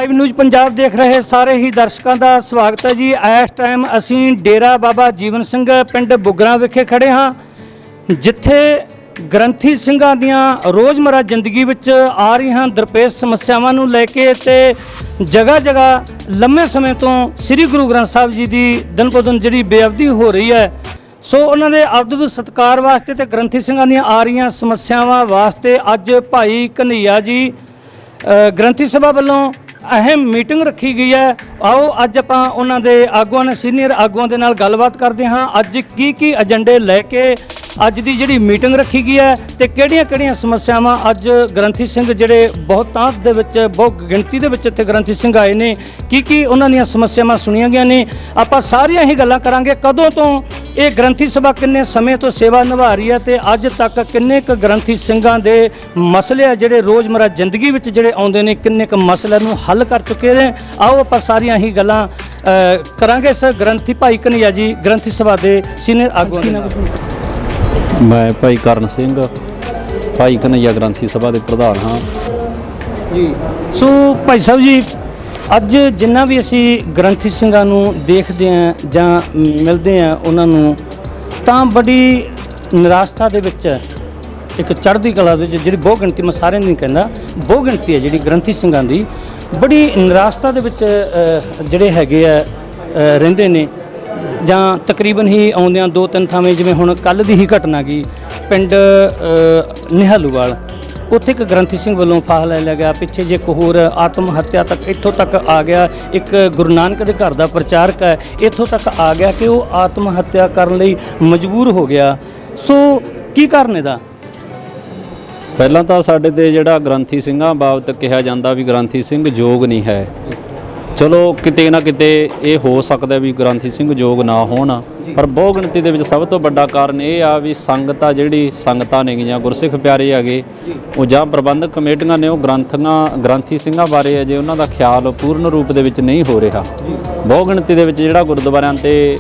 Live news Punjab ਦੇਖ ਰਹੇ ਸਾਰੇ ਹੀ ਦਰਸ਼ਕਾਂ ਦਾ ਸਵਾਗਤ ਹੈ ਜੀ। ਇਸ ਟਾਈਮ ਅਸੀਂ ਡੇਰਾ ਬਾਬਾ ਜੀਵਨ ਸਿੰਘ ਪਿੰਡ ਬੁੱਗਰਾਂ ਵਿਖੇ ਖੜੇ ਹਾਂ, ਜਿੱਥੇ ਗ੍ਰੰਥੀ ਸਿੰਘਾਂ ਦੀਆਂ ਰੋਜ਼ਮਰਾ ਜ਼ਿੰਦਗੀ ਵਿੱਚ ਆ ਰਹੀਆਂ ਦਰਪੇਸ਼ ਸਮੱਸਿਆਵਾਂ ਨੂੰ ਲੈ ਕੇ ਤੇ ਜਗ੍ਹਾ ਜਗ੍ਹਾ ਲੰਮੇ ਸਮੇਂ ਤੋਂ ਸ੍ਰੀ ਗੁਰੂ ਗ੍ਰੰਥ ਸਾਹਿਬ ਜੀ ਦੀ ਦਿਨ ਬ ਦਿਨ ਜਿਹੜੀ ਬੇਅਬਦੀ ਹੋ ਰਹੀ ਹੈ, ਸੋ ਉਹਨਾਂ ਦੇ ਅਦਬ ਸਤਿਕਾਰ ਵਾਸਤੇ ਤੇ ਗ੍ਰੰਥੀ ਸਿੰਘਾਂ ਦੀਆਂ ਆ ਰਹੀਆਂ ਸਮੱਸਿਆਵਾਂ ਵਾਸਤੇ ਅੱਜ ਭਾਈ ਕਨ੍ਹਈਆ ਜੀ ਗ੍ਰੰਥੀ ਸਭਾ ਵੱਲੋਂ ਅਹਿਮ ਮੀਟਿੰਗ ਰੱਖੀ ਗਈ ਹੈ। ਆਓ ਅੱਜ ਆਪਾਂ ਉਹਨਾਂ ਦੇ ਆਗੂਆਂ ਨੇ ਸੀਨੀਅਰ ਆਗੂਆਂ ਦੇ ਨਾਲ ਗੱਲਬਾਤ ਕਰਦੇ ਹਾਂ। ਅੱਜ ਕੀ ਏਜੰਡੇ ਲੈ ਕੇ ਅੱਜ ਦੀ ਜਿਹੜੀ ਮੀਟਿੰਗ ਰੱਖੀ ਗਈ ਹੈ ਤੇ ਕਿਹੜੀਆਂ ਸਮੱਸਿਆਵਾਂ ਅੱਜ ਗ੍ਰੰਥੀ ਸਿੰਘ ਜਿਹੜੇ ਬਹੁਤ ਤਾਂਤ ਦੇ ਵਿੱਚ ਬਹੁਤ ਗਿਣਤੀ ਦੇ ਵਿੱਚ ਇੱਥੇ ਗ੍ਰੰਥੀ ਸਿੰਘ ਆਏ ਨੇ, ਕੀ ਉਹਨਾਂ ਦੀਆਂ ਸਮੱਸਿਆਵਾਂ ਸੁਣੀਆਂ ਗਈਆਂ ਨੇ, ਆਪਾਂ ਸਾਰੀਆਂ ਹੀ ਗੱਲਾਂ ਕਰਾਂਗੇ। ਕਦੋਂ ਤੋਂ ਇਹ ਗ੍ਰੰਥੀ ਸਭਾ ਕਿੰਨੇ ਸਮੇਂ ਤੋਂ ਸੇਵਾ ਨਿਭਾ ਰਹੀ ਹੈ ਤੇ ਅੱਜ ਤੱਕ ਕਿੰਨੇ ਕੁ ਗ੍ਰੰਥੀ ਸਿੰਘਾਂ ਦੇ ਮਸਲੇ ਆ ਜਿਹੜੇ ਰੋਜ਼ਮਰਾ ਜ਼ਿੰਦਗੀ ਵਿੱਚ ਜਿਹੜੇ ਆਉਂਦੇ ਨੇ, ਕਿੰਨੇ ਕੁ ਮਸਲਿਆਂ ਨੂੰ ਹੱਲ ਕਰ ਚੁੱਕੇ ਨੇ। ਆਓ ਆਪਾਂ ਸਾਰੀਆਂ ਹੀ ਗੱਲਾਂ ਕਰਾਂਗੇ ਇਸ ਗ੍ਰੰਥੀ ਭਾਈ ਕਨ੍ਹਈਆ ਜੀ ਗ੍ਰੰਥੀ ਸਭਾ ਦੇ ਸੀਨੀਅਰ ਆਗੂ ਨੇ। मैं भाई करण सिंह भाई कन्हैया ग्रंथी सभा के प्रधान हाँ जी। सो भाई साहब जी, ਅੱਜ ਜਿੰਨਾ ਵੀ ਅਸੀਂ ਗ੍ਰੰਥੀ ਸਿੰਘਾਂ ਨੂੰ ਦੇਖਦੇ ਹਾਂ ਜਾਂ ਮਿਲਦੇ ਹਾਂ ਉਹਨਾਂ ਨੂੰ, ਤਾਂ ਬੜੀ ਨਿਰਾਸ਼ਤਾ ਦੇ ਵਿੱਚ ਇੱਕ ਚੜ੍ਹਦੀ ਕਲਾ ਦੇ ਵਿੱਚ ਜਿਹੜੀ ਬਹੁ ਗਿਣਤੀ, ਮੈਂ ਸਾਰਿਆਂ ਨੂੰ ਨਹੀਂ ਕਹਿੰਦਾ, ਬਹੁ ਗਿਣਤੀ ਹੈ ਜਿਹੜੀ ਗ੍ਰੰਥੀ ਸਿੰਘਾਂ ਦੀ, ਬੜੀ ਨਿਰਾਸ਼ਤਾ ਦੇ ਵਿੱਚ ਜਿਹੜੇ ਹੈਗੇ ਆ ਰਹਿੰਦੇ ਨੇ, ਜਾਂ ਤਕਰੀਬਨ ਹੀ ਆਉਂਦਿਆਂ 2-3 ਥਾਵੇਂ, ਜਿਵੇਂ ਹੁਣ ਕੱਲ੍ਹ ਦੀ ਹੀ ਘਟਨਾ ਗਈ ਪਿੰਡ ਨਿਹਾਲੂਵਾਲ, ਉੱਥੇ ਇੱਕ ਗ੍ਰੰਥੀ ਸਿੰਘ ਵੱਲੋਂ ਫਾਹਾ ਲੈ ਲਿਆ ਗਿਆ। ਪਿੱਛੇ ਜੇ ਇੱਕ ਹੋਰ ਆਤਮ ਹੱਤਿਆ ਤੱਕ ਇੱਥੋਂ ਤੱਕ ਆ ਗਿਆ। ਇੱਕ ਗੁਰੂ ਨਾਨਕ ਦੇ ਘਰ ਦਾ ਪ੍ਰਚਾਰਕ ਹੈ, ਇੱਥੋਂ ਤੱਕ ਆ ਗਿਆ ਕਿ ਉਹ ਆਤਮ ਹੱਤਿਆ ਕਰਨ ਲਈ ਮਜਬੂਰ ਹੋ ਗਿਆ। ਸੋ ਕੀ ਕਾਰਨ ਇਹਦਾ? ਪਹਿਲਾਂ ਤਾਂ ਸਾਡੇ ਤੇ ਜਿਹੜਾ ਗ੍ਰੰਥੀ ਸਿੰਘਾਂ ਬਾਬਤ ਕਿਹਾ ਜਾਂਦਾ ਵੀ ਗ੍ਰੰਥੀ ਸਿੰਘ ਯੋਗ ਨਹੀਂ ਹੈ। ਚਲੋ ਕਿਤੇ ਨਾ ਕਿਤੇ ਇਹ ਹੋ ਸਕਦਾ ਵੀ ਗ੍ਰੰਥੀ ਸਿੰਘ ਯੋਗ ਨਾ ਹੋਣ, ਪਰ ਬਹੁ ਗਿਣਤੀ ਦੇ ਵਿੱਚ ਸਭ ਤੋਂ ਵੱਡਾ ਕਾਰਨ ਇਹ ਆ ਵੀ ਸੰਗਤ ਆ, ਜਿਹੜੀ ਸੰਗਤਾਂ ਨੇ ਜਾਂ ਗੁਰਸਿੱਖ ਪਿਆਰੇ ਹੈਗੇ, ਉਹ ਜਾਂ ਪ੍ਰਬੰਧਕ ਕਮੇਟੀਆਂ ਨੇ, ਉਹ ਗ੍ਰੰਥੀ ਸਿੰਘਾਂ ਬਾਰੇ ਅਜੇ ਉਹਨਾਂ ਦਾ ਖਿਆਲ ਪੂਰਨ ਰੂਪ ਦੇ ਵਿੱਚ ਨਹੀਂ ਹੋ ਰਿਹਾ। ਬਹੁ ਗਿਣਤੀ ਦੇ ਵਿੱਚ ਜਿਹੜਾ ਗੁਰਦੁਆਰਿਆਂ ਤੇ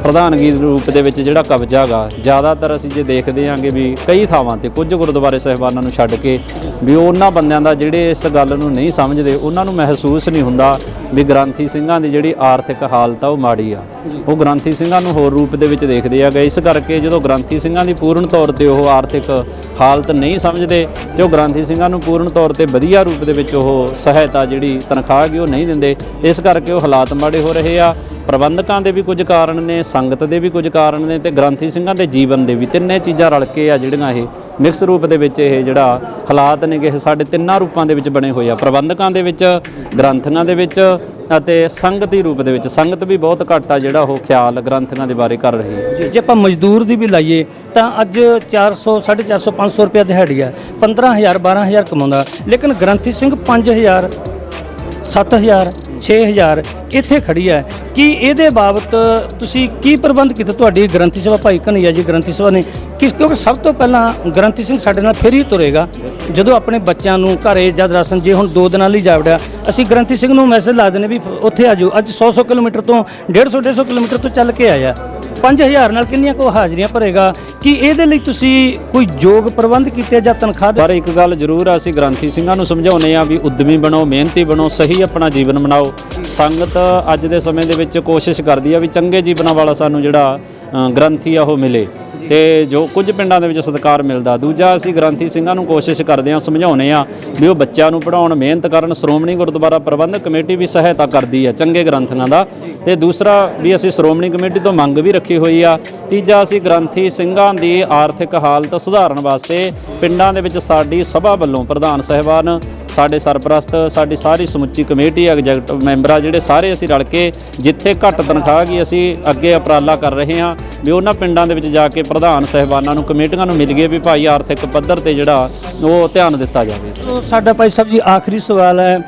ਪ੍ਰਧਾਨਗੀ ਰੂਪ ਦੇ ਵਿੱਚ ਜਿਹੜਾ ਕਬਜ਼ਾ ਗਾ, ਜ਼ਿਆਦਾਤਰ ਅਸੀਂ ਜੇ ਦੇਖਦੇ ਹਾਂਗੇ ਵੀ ਕਈ ਥਾਵਾਂ ਤੇ ਕੁਝ ਗੁਰਦੁਆਰੇ ਸਾਹਿਬਾਨਾਂ ਨੂੰ ਛੱਡ ਕੇ ਵੀ ਉਹਨਾਂ ਬੰਦਿਆਂ ਦਾ ਜਿਹੜੇ ਇਸ ਗੱਲ ਨੂੰ ਨਹੀਂ ਸਮਝਦੇ, ਉਹਨਾਂ ਨੂੰ ਮਹਿਸੂਸ ਨਹੀਂ ਹੁੰਦਾ ਵੀ ਗ੍ਰੰਥੀ ਸਿੰਘਾਂ ਦੀ ਜਿਹੜੀ ਆਰਥਿਕ ਹਾਲਤ ਆ ਉਹ ਮਾੜੀ ਆ। ਉਹ ਗ੍ਰੰਥੀ ਸਿੰਘਾਂ ਨੂੰ ਹੋਰ ਰੂਪ ਦੇ ਵਿੱਚ ਦੇਖਦੇ ਆ। ਇਸ ਕਰਕੇ ਜਦੋਂ ਗ੍ਰੰਥੀ ਸਿੰਘਾਂ ਦੀ ਪੂਰਨ ਤੌਰ ਤੇ ਉਹ ਆਰਥਿਕ ਹਾਲਤ ਨਹੀਂ ਸਮਝਦੇ ਤੇ ਉਹ ਗ੍ਰੰਥੀ ਸਿੰਘਾਂ ਨੂੰ ਪੂਰਨ ਤੌਰ ਤੇ ਵਧੀਆ ਰੂਪ ਦੇ ਵਿੱਚ ਉਹ ਸਹਾਇਤਾ ਜਿਹੜੀ ਤਨਖਾਹ ਹੈਗੀ ਉਹ ਨਹੀਂ ਦਿੰਦੇ। ਇਸ ਕਰਕੇ ਉਹ ਹਾਲਾਤ ਮਾੜੇ ਹੋ ਰਹੇ ਆ। ਪ੍ਰਬੰਧਕਾਂ ਦੇ ਵੀ ਕੁਝ ਕਾਰਨ ਨੇ, ਸੰਗਤ ਦੇ ਵੀ ਕੁਝ ਕਾਰਨ ਨੇ, ਤੇ ਗ੍ਰੰਥੀ ਸਿੰਘਾਂ ਦੇ ਜੀਵਨ ਦੇ ਵੀ, ਤਿੰਨੇ ਚੀਜ਼ਾਂ ਰਲ ਕੇ ਆ ਜਿਹੜੀਆਂ ਇਹ ਮਿਕਸ ਰੂਪ ਦੇ ਵਿੱਚ ਇਹ ਜਿਹੜਾ ਹਾਲਾਤ ਨੇ ਕਿ ਸਾਡੇ ਤਿੰਨਾਂ ਰੂਪਾਂ ਦੇ ਵਿੱਚ ਬਣੇ ਹੋਏ ਆ, ਪ੍ਰਬੰਧਕਾਂ ਦੇ ਵਿੱਚ, ਗ੍ਰੰਥੀਆਂ ਦੇ ਵਿੱਚ ਅਤੇ ਸੰਗਤੀ ਰੂਪ ਦੇ ਵਿੱਚ। ਸੰਗਤ ਵੀ ਬਹੁਤ ਘੱਟ ਆ ਜਿਹੜਾ ਉਹ ਖਿਆਲ ਗ੍ਰੰਥੀਆਂ ਦੇ ਬਾਰੇ ਕਰ ਰਹੀ ਹੈ। ਜੇ ਆਪਾਂ ਮਜ਼ਦੂਰ ਦੀ ਵੀ ਲਾਈਏ ਤਾਂ ਅੱਜ 400, 450, 500 ਰੁਪਇਆ ਦਿਹਾੜੀ ਆ, 15,000 12,000 ਕਮਾਉਂਦਾ, ਲੇਕਿਨ ਗ੍ਰੰਥੀ ਸਿੰਘ 5,000 7,000 6,000 ਇੱਥੇ ਖੜੀ ਹੈ। ਕੀ ਇਹਦੇ ਬਾਬਤ ਤੁਸੀਂ ਕੀ ਪ੍ਰਬੰਧ ਕੀਤਾ ਤੁਹਾਡੀ ਗ੍ਰੰਥੀ ਸਭਾ ਭਾਈ ਕਨ੍ਹਈਆ ਜੀ ਗ੍ਰੰਥੀ ਸਭਾ ਨੇ? ਕਿਉਂਕਿ ਸਭ ਤੋਂ ਪਹਿਲਾਂ ਗ੍ਰੰਥੀ ਸਿੰਘ ਸਾਡੇ ਨਾਲ ਫਿਰ ਹੀ ਤੁਰੇਗਾ ਜਦੋਂ ਆਪਣੇ ਬੱਚਿਆਂ ਨੂੰ ਘਰੇ ਜਦ ਰਾਸ਼ਨ, ਜੇ ਹੁਣ 2 ਦਿਨਾਂ ਲਈ ਜਾਵੜਿਆ, ਅਸੀਂ ਗ੍ਰੰਥੀ ਸਿੰਘ ਨੂੰ ਮੈਸੇਜ ਲਾ ਦਿੰਦੇ ਵੀ ਉੱਥੇ ਆ ਜਾਓ। ਅੱਜ 100 ਕਿਲੋਮੀਟਰ ਤੋਂ 150 ਕਿਲੋਮੀਟਰ ਤੋਂ ਚੱਲ ਕੇ ਆਇਆ, 5,000 ਨਾਲ ਕਿੰਨੀਆਂ ਕੋ ਹਾਜ਼ਰੀਆਂ ਭਰੇਗਾ? ਕਿ ਇਹਦੇ ਲਈ ਤੁਸੀਂ ਕੋਈ ਯੋਗ ਪ੍ਰਬੰਧ ਕੀਤੇ ਜਾਂ ਤਨਖਾਹ? ਪਰ ਇੱਕ ਗੱਲ ਜ਼ਰੂਰ ਆ, ਅਸੀਂ ਗ੍ਰੰਥੀ ਸਿੰਘਾਂ ਨੂੰ ਸਮਝਾਉਂਦੇ ਆ ਵੀ ਉਦਮੀ ਬਣੋ, ਮਿਹਨਤੀ ਬਣੋ, ਸਹੀ ਆਪਣਾ ਜੀਵਨ ਬਣਾਓ। ਸੰਗਤ ਅੱਜ ਦੇ ਸਮੇਂ ਦੇ ਵਿੱਚ ਕੋਸ਼ਿਸ਼ ਕਰਦੀ ਆ ਵੀ ਚੰਗੇ ਜੀਵਨਾਂ ਵਾਲਾ ਸਾਨੂੰ ਜਿਹੜਾ ਗ੍ਰੰਥੀ ਆ ਉਹ ਮਿਲੇ, ਤੇ ਜੋ ਕੁਝ ਪਿੰਡਾਂ ਦੇ ਵਿੱਚ ਸਤਿਕਾਰ ਮਿਲਦਾ। ਦੂਜਾ, ਅਸੀਂ ਗ੍ਰੰਥੀ ਸਿੰਘਾਂ ਨੂੰ ਕੋਸ਼ਿਸ਼ ਕਰਦੇ ਹਾਂ, ਸਮਝਾਉਂਦੇ ਹਾਂ ਵੀ ਉਹ ਬੱਚਿਆਂ ਨੂੰ ਪੜ੍ਹਾਉਣ, ਮਿਹਨਤ ਕਰਨ। ਸ਼੍ਰੋਮਣੀ ਗੁਰਦੁਆਰਾ ਪ੍ਰਬੰਧਕ ਕਮੇਟੀ ਵੀ ਸਹਾਇਤਾ ਕਰਦੀ ਹੈ ਚੰਗੇ ਗ੍ਰੰਥੀਆਂ ਦਾ। ਤੇ ਦੂਸਰਾ ਵੀ ਅਸੀਂ ਸ਼੍ਰੋਮਣੀ ਕਮੇਟੀ ਤੋਂ ਮੰਗ ਵੀ ਰੱਖੀ ਹੋਈ ਆ। ਤੀਜਾ, ਅਸੀਂ ਗ੍ਰੰਥੀ ਸਿੰਘਾਂ ਦੀ ਆਰਥਿਕ ਹਾਲਤ ਸੁਧਾਰਨ ਵਾਸਤੇ ਪਿੰਡਾਂ ਦੇ ਵਿੱਚ ਸਾਡੀ ਸਭਾ ਵੱਲੋਂ ਪ੍ਰਧਾਨ ਸਾਹਿਬਾਨ, ਸਾਡੇ ਸਰਪ੍ਰਸਤ, ਸਾਡੀ ਸਾਰੀ ਸਮੁੱਚੀ ਕਮੇਟੀ, ਐਗਜ਼ੈਕਟਿਵ ਮੈਂਬਰ ਜਿਹੜੇ ਸਾਰੇ ਅਸੀਂ ਰਲ ਕੇ ਜਿੱਥੇ ਘੱਟ ਤਨਖਾਹ ਗਈ ਅਸੀਂ ਅੱਗੇ ਉਪਰਾਲਾ ਕਰ ਰਹੇ ਹਾਂ ਵੀ ਉਹਨਾਂ ਪਿੰਡਾਂ ਦੇ ਵਿੱਚ ਜਾ ਕੇ ਪ੍ਰਧਾਨ ਸਾਹਿਬਾਨਾਂ ਨੂੰ, ਕਮੇਟੀਆਂ ਨੂੰ ਮਿਲ ਗਏ ਵੀ ਭਾਈ ਆਰਥਿਕ ਪੱਧਰ ਤੇ ਜਿਹੜਾ ਉਹ ਧਿਆਨ ਦਿੱਤਾ ਜਾਵੇ। ਸੋ ਸਾਡਾ ਭਾਈ ਸਾਹਿਬ ਜੀ ਆਖਰੀ ਸਵਾਲ ਹੈ,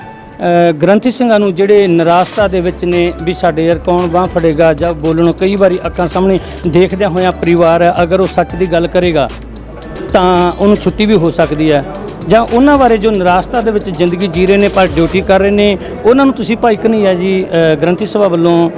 ਗ੍ਰੰਥੀ ਸਿੰਘਾਂ ਨੂੰ ਜਿਹੜੇ ਨਿਰਾਸ਼ਤਾ ਦੇ ਵਿੱਚ ਨੇ ਵੀ ਸਾਡੇ ਯਾਰ ਕੌਣ ਬਾਂਹ ਫੜੇਗਾ ਜਾਂ ਬੋਲਣੋਂ, ਕਈ ਵਾਰੀ ਅੱਖਾਂ ਸਾਹਮਣੇ ਦੇਖਦਿਆਂ ਹੋਇਆਂ ਪਰਿਵਾਰ ਹੈ, ਅਗਰ ਉਹ ਸੱਚ ਦੀ ਗੱਲ ਕਰੇਗਾ ਤਾਂ ਉਹਨੂੰ ਛੁੱਟੀ ਵੀ ਹੋ ਸਕਦੀ ਹੈ, ਜਾਂ ਉਹਨਾਂ ਬਾਰੇ ਜੋ ਨਿਰਾਸ਼ਤਾ ਦੇ ਵਿੱਚ ਜ਼ਿੰਦਗੀ ਜੀ ਰਹੇ ਨੇ ਪਰ ਡਿਊਟੀ ਕਰ ਰਹੇ ਨੇ, ਉਹਨਾਂ ਨੂੰ ਤੁਸੀਂ ਭਾਈ ਕਨ੍ਹਈਆ ਜੀ ਗ੍ਰੰਥੀ ਸਭਾ ਵੱਲੋਂ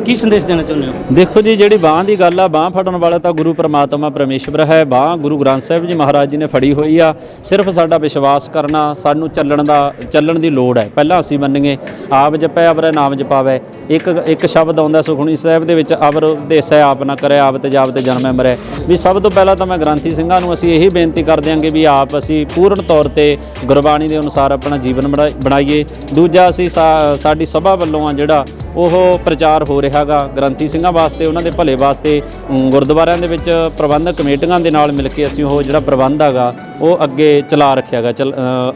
ਕੀ ਸੰਦੇਸ਼ ਦੇਣਾ ਚਾਹੁੰਦੇ ਹੋ? ਦੇਖੋ ਜੀ, ਜਿਹੜੀ ਬਾਂਹ ਦੀ ਗੱਲ ਆ, ਬਾਂਹ ਫੜਨ ਵਾਲਾ ਤਾਂ ਗੁਰੂ ਪਰਮਾਤਮਾ ਪਰਮੇਸ਼ਵਰ ਹੈ। ਬਾਂਹ ਗੁਰੂ ਗ੍ਰੰਥ ਸਾਹਿਬ ਜੀ ਮਹਾਰਾਜ ਜੀ ਨੇ ਫੜੀ ਹੋਈ ਆ। ਸਿਰਫ ਸਾਡਾ ਵਿਸ਼ਵਾਸ ਕਰਨਾ, ਸਾਨੂੰ ਚੱਲਣ ਦੀ ਲੋੜ ਹੈ। ਪਹਿਲਾਂ ਅਸੀਂ ਮੰਨੀਏ, ਆਪ ਜਪੈ ਅਵਰੈ ਨਾਮ ਜਪਾਵੈ। ਇੱਕ ਸ਼ਬਦ ਆਉਂਦਾ ਸੁਖਮਨੀ ਸਾਹਿਬ ਦੇ ਵਿੱਚ, ਅਵਰ ਉਦੇਸੈ ਆਪ ਨਾ ਕਰੇ, ਆਪ ਤੇ ਜਾਪ ਤੇ ਜਨਮੈ ਮਰੈ। ਵੀ ਸਭ ਤੋਂ ਪਹਿਲਾਂ ਤਾਂ ਮੈਂ ਗ੍ਰੰਥੀ ਸਿੰਘਾਂ ਨੂੰ ਅਸੀਂ ਇਹੀ ਬੇਨਤੀ ਕਰ ਦਿਆਂਗੇ ਵੀ ਆਪ ਅਸੀਂ ਪੂਰਨ ਤੌਰ ਤੇ ਗੁਰਬਾਣੀ ਦੇ ਅਨੁਸਾਰ ਆਪਣਾ ਜੀਵਨ ਬਣਾਈਏ। ਦੂਜਾ, ਅਸੀਂ ਸਾਡੀ ਸਭਾ ਵੱਲੋਂ ਆ ਜਿਹੜਾ ਉਹ ਪ੍ਰਚਾਰ ਹੋ ਰਿਹਾ ਗਾ ਗ੍ਰੰਥੀ ਸਿੰਘਾਂ ਵਾਸਤੇ, ਉਹਨਾਂ ਦੇ ਭਲੇ ਵਾਸਤੇ। ਗੁਰਦੁਆਰਿਆਂ ਦੇ ਵਿੱਚ ਪ੍ਰਬੰਧਕ ਕਮੇਟੀਆਂ ਦੇ ਨਾਲ ਮਿਲ ਕੇ ਅਸੀਂ ਉਹ ਜਿਹੜਾ ਪ੍ਰਬੰਧ ਹੈਗਾ ਉਹ ਅੱਗੇ ਚਲਾ ਰੱਖਿਆ ਗਾ।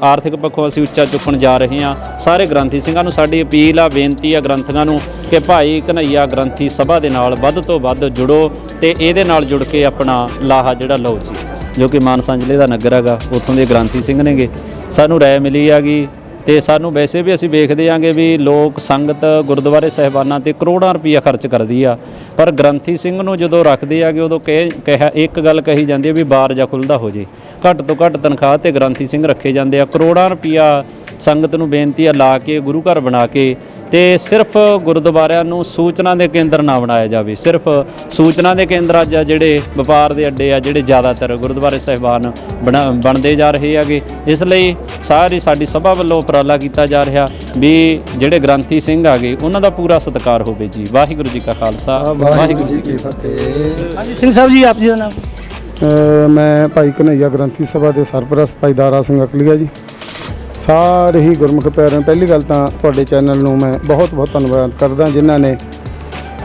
ਆਰਥਿਕ ਪੱਖੋਂ ਅਸੀਂ ਉੱਚਾ ਚੁੱਕਣ ਜਾ ਰਹੇ ਹਾਂ। ਸਾਰੇ ਗ੍ਰੰਥੀ ਸਿੰਘਾਂ ਨੂੰ ਸਾਡੀ ਅਪੀਲ ਆ, ਬੇਨਤੀ ਆ ਗ੍ਰੰਥੀਆਂ ਨੂੰ ਕਿ ਭਾਈ ਕਨ੍ਹਈਆ ਗ੍ਰੰਥੀ ਸਭਾ ਦੇ ਨਾਲ ਵੱਧ ਤੋਂ ਵੱਧ ਜੁੜੋ ਤੇ ਇਹਦੇ ਨਾਲ ਜੁੜ ਕੇ ਆਪਣਾ ਲਾਹਾ ਜਿਹੜਾ ਲਓ ਜੀ। ਜੋ ਕਿ ਮਾਨਸਾ ਜ਼ਿਲ੍ਹੇ ਦਾ ਨਗਰ ਹੈਗਾ, ਉੱਥੋਂ ਦੇ ਗ੍ਰੰਥੀ ਸਿੰਘ ਨੇਗੇ। ਸਾਨੂੰ ਰਾਏ ਮਿਲੀ ਹੈਗੀ ਤੇ ਸਾਨੂੰ ਵੈਸੇ ਵੀ ਅਸੀਂ ਵੇਖਦੇ ਆਂਗੇ ਵੀ ਲੋਕ ਸੰਗਤ ਗੁਰਦੁਆਰੇ ਸਾਹਿਬਾਨਾਂ ਤੇ ਕਰੋੜਾਂ ਰੁਪਈਆ ਖਰਚ ਕਰਦੀ ਆ, ਪਰ ਗ੍ਰੰਥੀ ਸਿੰਘ ਨੂੰ ਜਦੋਂ ਰੱਖਦੇ ਆਗੇ ਉਦੋਂ ਕਿਹਾ ਇੱਕ ਗੱਲ ਕਹੀ ਜਾਂਦੀ ਹੈ ਵੀ ਬਾਰ ਜਾਂ ਖੁੱਲ੍ਹਦਾ ਹੋ ਜੇ। ਘੱਟ ਤੋਂ ਘੱਟ ਤਨਖਾਹ ਤੇ ਗ੍ਰੰਥੀ ਸਿੰਘ ਰੱਖੇ ਜਾਂਦੇ ਆ। ਕਰੋੜਾਂ ਰੁਪਈਆ ਸੰਗਤ ਨੂੰ ਬੇਨਤੀ ਆ ਲਾ ਕੇ ਗੁਰੂ ਘਰ ਬਣਾ ਕੇ, ਤੇ ਸਿਰਫ ਗੁਰਦੁਆਰਿਆਂ ਨੂੰ ਸੂਚਨਾ ਦੇ ਕੇਂਦਰ ਨਾ ਬਣਾਇਆ ਜਾਵੇ। ਸਿਰਫ ਸੂਚਨਾ ਦੇ ਕੇਂਦਰ ਅੱਜ ਜਿਹੜੇ ਵਪਾਰ ਦੇ ਅੱਡੇ ਆ, ਜਿਹੜੇ ਜ਼ਿਆਦਾਤਰ ਗੁਰਦੁਆਰੇ ਸਾਹਿਬਾਨ ਬਣਦੇ ਜਾ ਰਹੇ ਹੈਗੇ। ਇਸ ਲਈ ਸਾਡੀ ਸਭਾ ਵੱਲੋਂ ਉਪਰਾਲਾ ਕੀਤਾ ਜਾ ਰਿਹਾ ਵੀ ਜਿਹੜੇ ਗ੍ਰੰਥੀ ਸਿੰਘ ਆਗੇ ਉਹਨਾਂ ਦਾ ਪੂਰਾ ਸਤਿਕਾਰ ਹੋਵੇ ਜੀ। ਵਾਹਿਗੁਰੂ ਜੀ ਕਾ ਖਾਲਸਾ, ਵਾਹਿਗੁਰੂ ਜੀ ਕੀ ਫਤਿਹ। ਹਾਂਜੀ ਸਿੰਘ ਸਾਹਿਬ ਜੀ, ਆਪ ਜੀ ਦਾ ਨਾਮ? ਮੈਂ ਭਾਈ ਕਨ੍ਹਈਆ ਗ੍ਰੰਥੀ ਸਭਾ ਦੇ ਸਰਪ੍ਰਸਤ ਭਾਈ ਦਾਰਾ ਸਿੰਘ ਅਕਲੀਆ ਜੀ। ਸਾਰੇ ਹੀ ਗੁਰਮੁਖ ਪਿਆਰਿਆਂ, ਪਹਿਲੀ ਗੱਲ ਤਾਂ ਤੁਹਾਡੇ ਚੈਨਲ ਨੂੰ ਮੈਂ ਬਹੁਤ ਬਹੁਤ ਧੰਨਵਾਦ ਕਰਦਾ ਜਿਨ੍ਹਾਂ ਨੇ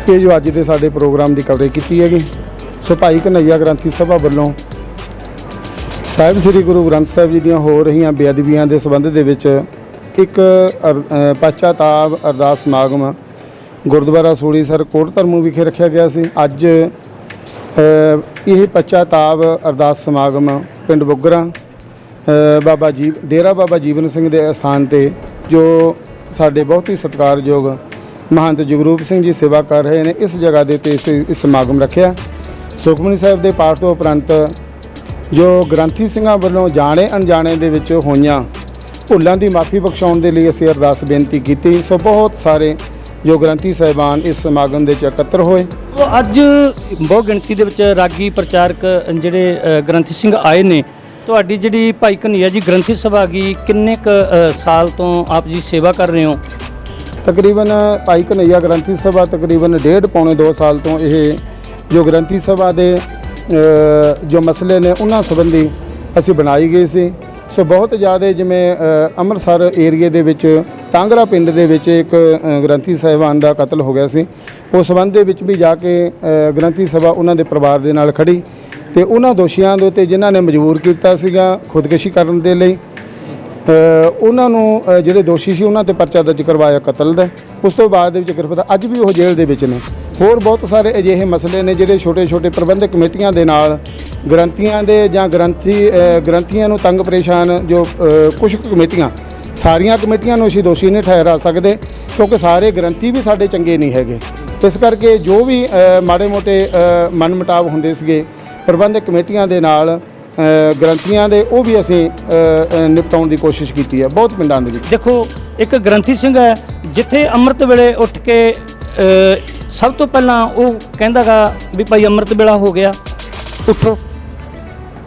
ਇਹ ਜੋ ਅੱਜ ਦੇ ਸਾਡੇ ਪ੍ਰੋਗਰਾਮ ਦੀ ਕਵਰੇਜ ਕੀਤੀ ਹੈਗੀ। ਸੋ ਭਾਈ ਕਨ੍ਹਈਆ ਗ੍ਰੰਥੀ ਸਭਾ ਵੱਲੋਂ ਸਾਹਿਬ ਸ੍ਰੀ ਗੁਰੂ ਗ੍ਰੰਥ ਸਾਹਿਬ ਜੀ ਦੀਆਂ ਹੋ ਰਹੀਆਂ ਬੇਅਦਬੀਆਂ ਦੇ ਸੰਬੰਧ ਦੇ ਵਿੱਚ ਇੱਕ ਪਛਤਾਵਾ ਅਰਦਾਸ ਸਮਾਗਮ ਗੁਰਦੁਆਰਾ ਸੂਲੀਸਰ ਕੋਟ ਧਰਮੂ ਵਿਖੇ ਰੱਖਿਆ ਗਿਆ ਸੀ। ਅੱਜ ਇਹ ਪਛਤਾਵਾ ਅਰਦਾਸ ਸਮਾਗਮ ਪਿੰਡ ਬੁੱਗਰਾ ਡੇਰਾ ਬਾਬਾ ਜੀਵਨ ਸਿੰਘ ਦੇ ਅਸਥਾਨ ਤੇ ਜੋ ਸਾਡੇ ਬਹੁਤ ਹੀ ਸਤਿਕਾਰਯੋਗ ਮਹੰਤ ਜਗਰੂਪ ਸਿੰਘ ਜੀ ਸੇਵਾ ਕਰ ਰਹੇ ਨੇ, ਇਸ ਜਗ੍ਹਾ ਦੇ ਉੱਤੇ ਇਸ ਸਮਾਗਮ ਰੱਖਿਆ। ਸੁਖਮਨੀ ਸਾਹਿਬ ਦੇ ਪਾਠ ਤੋਂ ਉਪਰੰਤ ਜੋ ਗ੍ਰੰਥੀ ਸਿੰਘਾਂ ਵੱਲੋਂ ਜਾਣੇ ਅਣਜਾਣੇ ਦੇ ਵਿੱਚ ਹੋਈਆਂ ਭੁੱਲਾਂ ਦੀ ਮਾਫੀ ਬਖਸ਼ਾਉਣ ਦੇ ਲਈ ਅਸੀਂ ਅਰਦਾਸ ਬੇਨਤੀ ਕੀਤੀ। ਸੋ ਬਹੁਤ ਸਾਰੇ ਜੋ ਗ੍ਰੰਥੀ ਸਾਹਿਬਾਨ ਇਸ ਸਮਾਗਮ ਦੇ ਵਿੱਚ ਇਕੱਤਰ ਹੋਏ। ਅੱਜ ਬਹੁਤ ਗਿਣਤੀ ਦੇ ਵਿੱਚ ਰਾਗੀ ਪ੍ਰਚਾਰਕ ਜਿਹੜੇ ਗ੍ਰੰਥੀ ਸਿੰਘ ਆਏ ਨੇ। ਤੁਹਾਡੀ ਜਿਹੜੀ ਭਾਈ ਕਨ੍ਹਈਆ ਜੀ ਗ੍ਰੰਥੀ ਸਭਾ ਗਈ, ਕਿੰਨੇ ਕੁ ਸਾਲ ਤੋਂ ਆਪ ਜੀ ਸੇਵਾ ਕਰ ਰਹੇ ਹੋ? ਤਕਰੀਬਨ ਭਾਈ ਕਨ੍ਹਈਆ ਗ੍ਰੰਥੀ ਸਭਾ ਤਕਰੀਬਨ 1.5-2 ਸਾਲ ਤੋਂ ਇਹ ਜੋ ਗ੍ਰੰਥੀ ਸਭਾ ਦੇ ਜੋ ਮਸਲੇ ਨੇ ਉਹਨਾਂ ਸੰਬੰਧੀ ਅਸੀਂ ਬਣਾਈ ਗਈ ਸੀ। ਸੋ ਬਹੁਤ ਜ਼ਿਆਦਾ ਜਿਵੇਂ ਅੰਮ੍ਰਿਤਸਰ ਏਰੀਏ ਦੇ ਵਿੱਚ ਟਾਂਗਰਾ ਪਿੰਡ ਦੇ ਵਿੱਚ ਇੱਕ ਗ੍ਰੰਥੀ ਸਾਹਿਬਾਨ ਦਾ ਕਤਲ ਹੋ ਗਿਆ ਸੀ। ਉਸ ਸੰਬੰਧ ਦੇ ਵਿੱਚ ਵੀ ਜਾ ਕੇ ਗ੍ਰੰਥੀ ਸਭਾ ਉਹਨਾਂ ਦੇ ਪਰਿਵਾਰ ਦੇ ਨਾਲ ਖੜੀ ਤੇ ਉਹਨਾਂ ਦੋਸ਼ੀਆਂ ਦੇ ਉੱਤੇ ਜਿਨ੍ਹਾਂ ਨੇ ਮਜਬੂਰ ਕੀਤਾ ਸੀਗਾ ਖੁਦਕੁਸ਼ੀ ਕਰਨ ਦੇ ਲਈ, ਉਹਨਾਂ ਨੂੰ ਜਿਹੜੇ ਦੋਸ਼ੀ ਸੀ ਉਹਨਾਂ ਤੇ ਪਰਚਾ ਦਰਜ ਕਰਵਾਇਆ ਕਤਲ ਦਾ। ਉਸ ਤੋਂ ਬਾਅਦ ਦੇ ਵਿੱਚ ਗ੍ਰਿਫਤਾਰ, ਅੱਜ ਵੀ ਉਹ ਜੇਲ੍ਹ ਦੇ ਵਿੱਚ ਨੇ। ਹੋਰ ਬਹੁਤ ਸਾਰੇ ਅਜਿਹੇ ਮਸਲੇ ਨੇ ਜਿਹੜੇ ਛੋਟੇ ਪ੍ਰਬੰਧਕ ਕਮੇਟੀਆਂ ਦੇ ਨਾਲ ਗ੍ਰੰਥੀਆਂ ਦੇ ਜਾਂ ਗ੍ਰੰਥੀਆਂ ਨੂੰ ਤੰਗ ਪਰੇਸ਼ਾਨ ਜੋ ਕੁਝ ਕਮੇਟੀਆਂ, ਸਾਰੀਆਂ ਕਮੇਟੀਆਂ ਨੂੰ ਅਸੀਂ ਦੋਸ਼ੀ ਨਹੀਂ ਠਹਿਰਾ ਸਕਦੇ ਕਿਉਂਕਿ ਸਾਰੇ ਗ੍ਰੰਥੀ ਵੀ ਸਾਡੇ ਚੰਗੇ ਨਹੀਂ ਹੈਗੇ। ਇਸ ਕਰਕੇ ਜੋ ਵੀ ਮਾੜੇ ਮੋਟੇ ਮਨਮੁਟਾਵ ਹੁੰਦੇ ਸੀਗੇ ਪ੍ਰਬੰਧਕ ਕਮੇਟੀਆਂ ਦੇ ਨਾਲ ਗ੍ਰੰਥੀਆਂ ਦੇ, ਉਹ ਵੀ ਅਸੀਂ ਨਿਪਟਾਉਣ ਦੀ ਕੋਸ਼ਿਸ਼ ਕੀਤੀ ਹੈ ਬਹੁਤ ਪਿੰਡਾਂ ਦੇ ਵਿੱਚ। ਦੇਖੋ, ਇੱਕ ਗ੍ਰੰਥੀ ਸਿੰਘ ਹੈ ਜਿੱਥੇ ਅੰਮ੍ਰਿਤ ਵੇਲੇ ਉੱਠ ਕੇ ਸਭ ਤੋਂ ਪਹਿਲਾਂ ਉਹ ਕਹਿੰਦਾ ਗਾ ਵੀ ਭਾਈ ਅੰਮ੍ਰਿਤ ਵੇਲਾ ਹੋ ਗਿਆ, ਉੱਠੋ,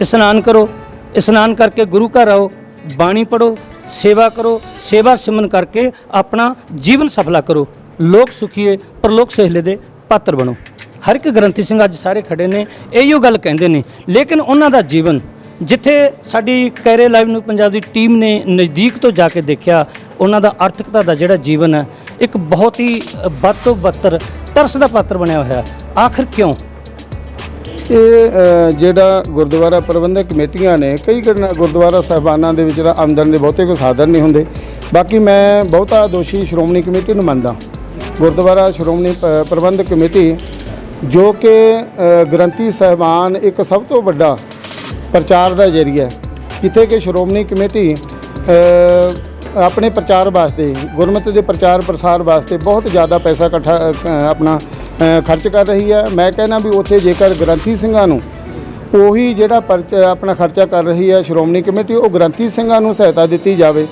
ਇਸ਼ਨਾਨ ਕਰੋ, ਇਸ਼ਨਾਨ ਕਰਕੇ ਗੁਰੂ ਘਰ ਆਓ, ਬਾਣੀ ਪੜ੍ਹੋ, ਸੇਵਾ ਕਰੋ, ਸੇਵਾ ਸਿਮਰਨ ਕਰਕੇ ਆਪਣਾ ਜੀਵਨ ਸਫਲਾ ਕਰੋ, ਲੋਕ ਸੁਖੀਏ ਪਰਲੋਕ ਸਹਿਲੇ ਦੇ ਪਾਤਰ ਬਣੋ। ਹਰ ਇੱਕ ਗ੍ਰੰਥੀ ਸਿੰਘ ਅੱਜ ਸਾਰੇ ਖੜੇ ਨੇ, ਇਹੀਓ ਗੱਲ ਕਹਿੰਦੇ ਨੇ। ਲੇਕਿਨ ਉਹਨਾਂ ਦਾ ਜੀਵਨ ਜਿੱਥੇ ਸਾਡੀ ਕੈਰੇ ਲਾਈਵ ਨੂੰ ਪੰਜਾਬ ਦੀ ਟੀਮ ਨੇ ਨਜ਼ਦੀਕ ਤੋਂ ਜਾ ਕੇ ਦੇਖਿਆ, ਉਹਨਾਂ ਦਾ ਆਰਥਿਕਤਾ ਦਾ ਜਿਹੜਾ ਜੀਵਨ ਹੈ ਇੱਕ ਬਹੁਤ ਹੀ ਵੱਧ ਤੋਂ ਬੱਤਰ ਤਰਸ ਦਾ ਪਾਤਰ ਬਣਿਆ ਹੋਇਆ। ਆਖਰ ਕਿਉਂ? ਇਹ ਜਿਹੜਾ ਗੁਰਦੁਆਰਾ ਪ੍ਰਬੰਧਕ ਕਮੇਟੀਆਂ ਨੇ, ਕਈ ਗੁਰਦੁਆਰਾ ਸਾਹਿਬਾਨਾਂ ਦੇ ਵਿੱਚ ਤਾਂ ਆਮਦਨ ਦੇ ਬਹੁਤੇ ਕੋਈ ਸਾਧਨ ਨਹੀਂ ਹੁੰਦੇ। ਬਾਕੀ ਮੈਂ ਬਹੁਤਾ ਦੋਸ਼ੀ ਸ਼੍ਰੋਮਣੀ ਕਮੇਟੀ ਨੂੰ ਮੰਨਦਾ। ਗੁਰਦੁਆਰਾ ਸ਼੍ਰੋਮਣੀ ਪ੍ਰਬੰਧਕ ਕਮੇਟੀ ਜੋ ਕਿ ਗ੍ਰੰਥੀ ਸਾਹਿਬਾਨ ਇੱਕ ਸਭ ਤੋਂ ਵੱਡਾ ਪ੍ਰਚਾਰ ਦਾ ਜ਼ਰੀਆ ਹੈ, ਜਿੱਥੇ ਕਿ ਸ਼੍ਰੋਮਣੀ ਕਮੇਟੀ ਆਪਣੇ ਪ੍ਰਚਾਰ ਵਾਸਤੇ, ਗੁਰਮਤਿ ਦੇ ਪ੍ਰਚਾਰ ਪ੍ਰਸਾਰ ਵਾਸਤੇ ਬਹੁਤ ਜ਼ਿਆਦਾ ਪੈਸਾ ਆਪਣਾ ਖਰਚ ਕਰ ਰਹੀ ਹੈ। ਮੈਂ ਕਹਿੰਦਾ ਵੀ ਉੱਥੇ ਜੇਕਰ ਗ੍ਰੰਥੀ ਸਿੰਘਾਂ ਨੂੰ ਉਹੀ ਜਿਹੜਾ ਆਪਣਾ ਖਰਚਾ ਕਰ ਰਹੀ ਹੈ ਸ਼੍ਰੋਮਣੀ ਕਮੇਟੀ, ਉਹ ਗ੍ਰੰਥੀ ਸਿੰਘਾਂ ਨੂੰ ਸਹਾਇਤਾ ਦਿੱਤੀ ਜਾਵੇ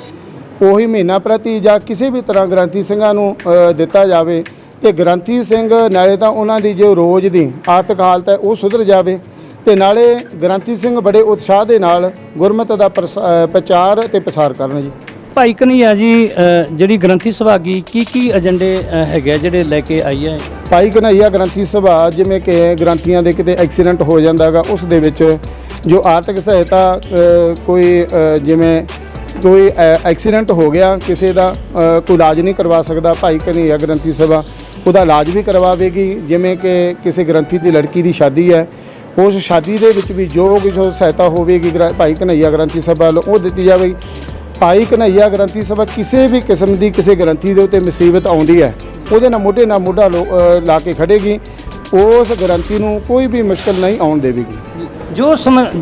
ਉਹੀ ਮਹੀਨਾ ਪ੍ਰਤੀ ਜਾਂ ਕਿਸੇ ਵੀ ਤਰ੍ਹਾਂ ਗ੍ਰੰਥੀ ਸਿੰਘਾਂ ਨੂੰ ਦਿੱਤਾ ਜਾਵੇ ਤੇ ਗ੍ਰੰਥੀ ਸਿੰਘ ਨਾਲੇ ਤਾਂ ਉਹਨਾਂ ਦੀ ਜੋ ਰੋਜ਼ ਦੀ ਆਰਥਿਕ ਹਾਲਤ ਹੈ ਉਹ ਸੁਧਰ ਜਾਵੇ ਤੇ ਨਾਲੇ ਗ੍ਰੰਥੀ ਸਿੰਘ ਬੜੇ ਉਤਸ਼ਾਹ ਦੇ ਨਾਲ ਗੁਰਮਤਿ ਦਾ ਪ੍ਰਚਾਰ ਤੇ ਪ੍ਰਸਾਰ ਕਰਨ ਜੀ। ਭਾਈ ਕਨ੍ਹਈਆ ਜੀ, ਜਿਹੜੀ ਗ੍ਰੰਥੀ ਸਭਾ ਕੀ ਕੀ ਏਜੰਡੇ ਹੈਗੇ ਜਿਹੜੇ ਲੈ ਕੇ ਆਈ ਹੈ? ਭਾਈ ਕਨ੍ਹਈਆ ਗ੍ਰੰਥੀ ਸਭਾ ਜਿਵੇਂ ਕਿ ਗ੍ਰੰਥੀਆਂ ਦੇ ਕਿਤੇ ਐਕਸੀਡੈਂਟ ਹੋ ਜਾਂਦਾ ਗਾ ਉਸ ਦੇ ਵਿੱਚ ਜੋ ਆਰਥਿਕ ਸਹਾਇਤਾ ਜਿਵੇਂ ਕੋਈ ਐਕਸੀਡੈਂਟ ਹੋ ਗਿਆ ਕਿਸੇ ਦਾ ਕੋਈ ਇਲਾਜ ਨਹੀਂ ਕਰਵਾ ਸਕਦਾ, ਭਾਈ ਕਨ੍ਹਈਆ ਗ੍ਰੰਥੀ ਸਭਾ ਉਹਦਾ ਇਲਾਜ ਵੀ ਕਰਵਾਵੇਗੀ। ਜਿਵੇਂ ਕਿ ਕਿਸੇ ਗ੍ਰੰਥੀ ਦੀ ਲੜਕੀ ਦੀ ਸ਼ਾਦੀ ਹੈ, ਉਸ ਸ਼ਾਦੀ ਦੇ ਵਿੱਚ ਵੀ ਜੋ ਸਹਾਇਤਾ ਹੋਵੇਗੀ ਭਾਈ ਕਨ੍ਹਈਆ ਗ੍ਰੰਥੀ ਸਭਾ ਵੱਲੋਂ ਉਹ ਦਿੱਤੀ ਜਾਵੇਗੀ। ਭਾਈ ਕਨ੍ਹਈਆ ਗ੍ਰੰਥੀ ਸਭਾ ਕਿਸੇ ਵੀ ਕਿਸਮ ਦੀ ਕਿਸੇ ਗ੍ਰੰਥੀ ਦੇ ਉੱਤੇ ਮੁਸੀਬਤ ਆਉਂਦੀ ਹੈ ਉਹਦੇ ਨਾਲ ਮੋਢਾ ਲਾ ਕੇ ਖੜੇਗੀ, ਉਸ ਗ੍ਰੰਥੀ ਨੂੰ ਕੋਈ ਵੀ ਮੁਸ਼ਕਲ ਨਹੀਂ ਆਉਣ ਦੇਵੇਗੀ।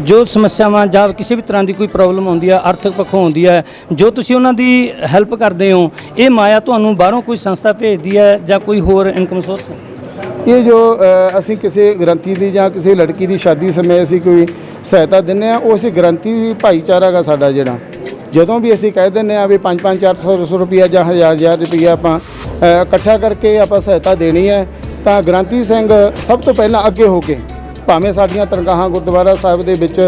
ਜੋ ਸਮੱਸਿਆਵਾਂ ਜਾਂ ਕਿਸੇ ਵੀ ਤਰ੍ਹਾਂ ਦੀ ਕੋਈ ਪ੍ਰੋਬਲਮ ਆਉਂਦੀ ਹੈ, ਆਰਥਿਕ ਪੱਖੋਂ ਆਉਂਦੀ ਹੈ, ਜੋ ਤੁਸੀਂ ਉਹਨਾਂ ਦੀ ਹੈਲਪ ਕਰਦੇ ਹੋ, ਇਹ ਮਾਇਆ ਤੁਹਾਨੂੰ ਬਾਹਰੋਂ ਕੋਈ ਸੰਸਥਾ ਭੇਜਦੀ ਹੈ ਜਾਂ ਕੋਈ ਹੋਰ ਇਨਕਮ ਸੋਰਸ? ਇਹ ਜੋ ਅਸੀਂ ਕਿਸੇ ਗ੍ਰੰਥੀ ਦੀ ਜਾਂ ਕਿਸੇ ਲੜਕੀ ਦੀ ਸ਼ਾਦੀ ਸਮੇਂ ਅਸੀਂ ਕੋਈ ਸਹਾਇਤਾ ਦਿੰਦੇ ਹਾਂ, ਉਹ ਅਸੀਂ ਗ੍ਰੰਥੀ ਭਾਈਚਾਰਾ ਗਾ ਸਾਡਾ ਜਿਹੜਾ, ਜਦੋਂ ਵੀ ਅਸੀਂ ਕਹਿ ਦਿੰਦੇ ਹਾਂ ਵੀ 500 400 ਰੁਪਈਆ ਜਾਂ 1000 ਰੁਪਈਆ ਆਪਾਂ ਇਕੱਠਾ ਕਰਕੇ ਆਪਾਂ ਸਹਾਇਤਾ ਦੇਣੀ ਹੈ, ਤਾਂ ਗ੍ਰੰਥੀ ਸਿੰਘ ਸਭ ਤੋਂ ਪਹਿਲਾਂ ਅੱਗੇ ਹੋ ਕੇ, ਭਾਵੇਂ ਸਾਡੀਆਂ ਤਨਖਾਹਾਂ ਗੁਰਦੁਆਰਾ ਸਾਹਿਬ ਦੇ ਵਿੱਚ